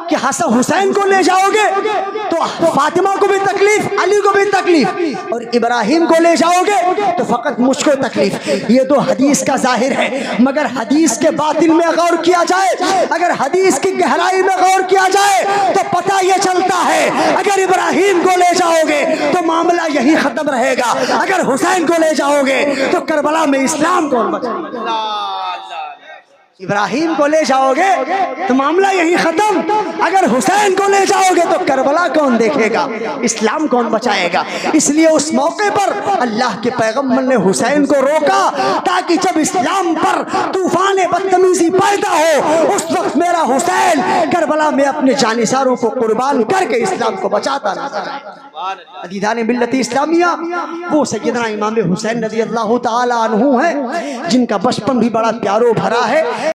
کہ حسین کو لے جاؤ گے تو فاطمہ کو بھی تکلیف، علی کو بھی تکلیف، اور ابراہیم کو لے جاؤ گے تو فقط مجھ کو تکلیف۔ یہ تو حدیث کا ظاہر ہے، مگر حدیث کے باطن میں غور کیا جائے، اگر حدیث کی گہرائی میں غور کیا جائے تو پتہ یہ چلتا ہے اگر ابراہیم کو لے جاؤ گے تو معاملہ یہی ختم رہے گا، اگر حسین کو لے جاؤ گے تو کربلا میں اسلام کون بچائے گا؟ ابراہیم کو لے جاؤ گے تو معاملہ یہی ختم، اگر حسین کو لے جاؤ گے تو کربلا کون دیکھے گا، اسلام کون بچائے گا؟ اس لیے اس موقع پر اللہ کے پیغمبر نے حسین کو روکا تاکہ جب اسلام پر طوفان بدتمیزی پیدا ہو اس وقت میرا حسین کربلا میں اپنے جانثاروں کو قربان کر کے اسلام کو بچاتا نظر آئے۔ عزیزان ملت اسلامیہ، وہ سیدنا امام حسین رضی اللہ تعالی عنہ ہیں جن کا بچپن بھی بڑا پیارو بھرا ہے۔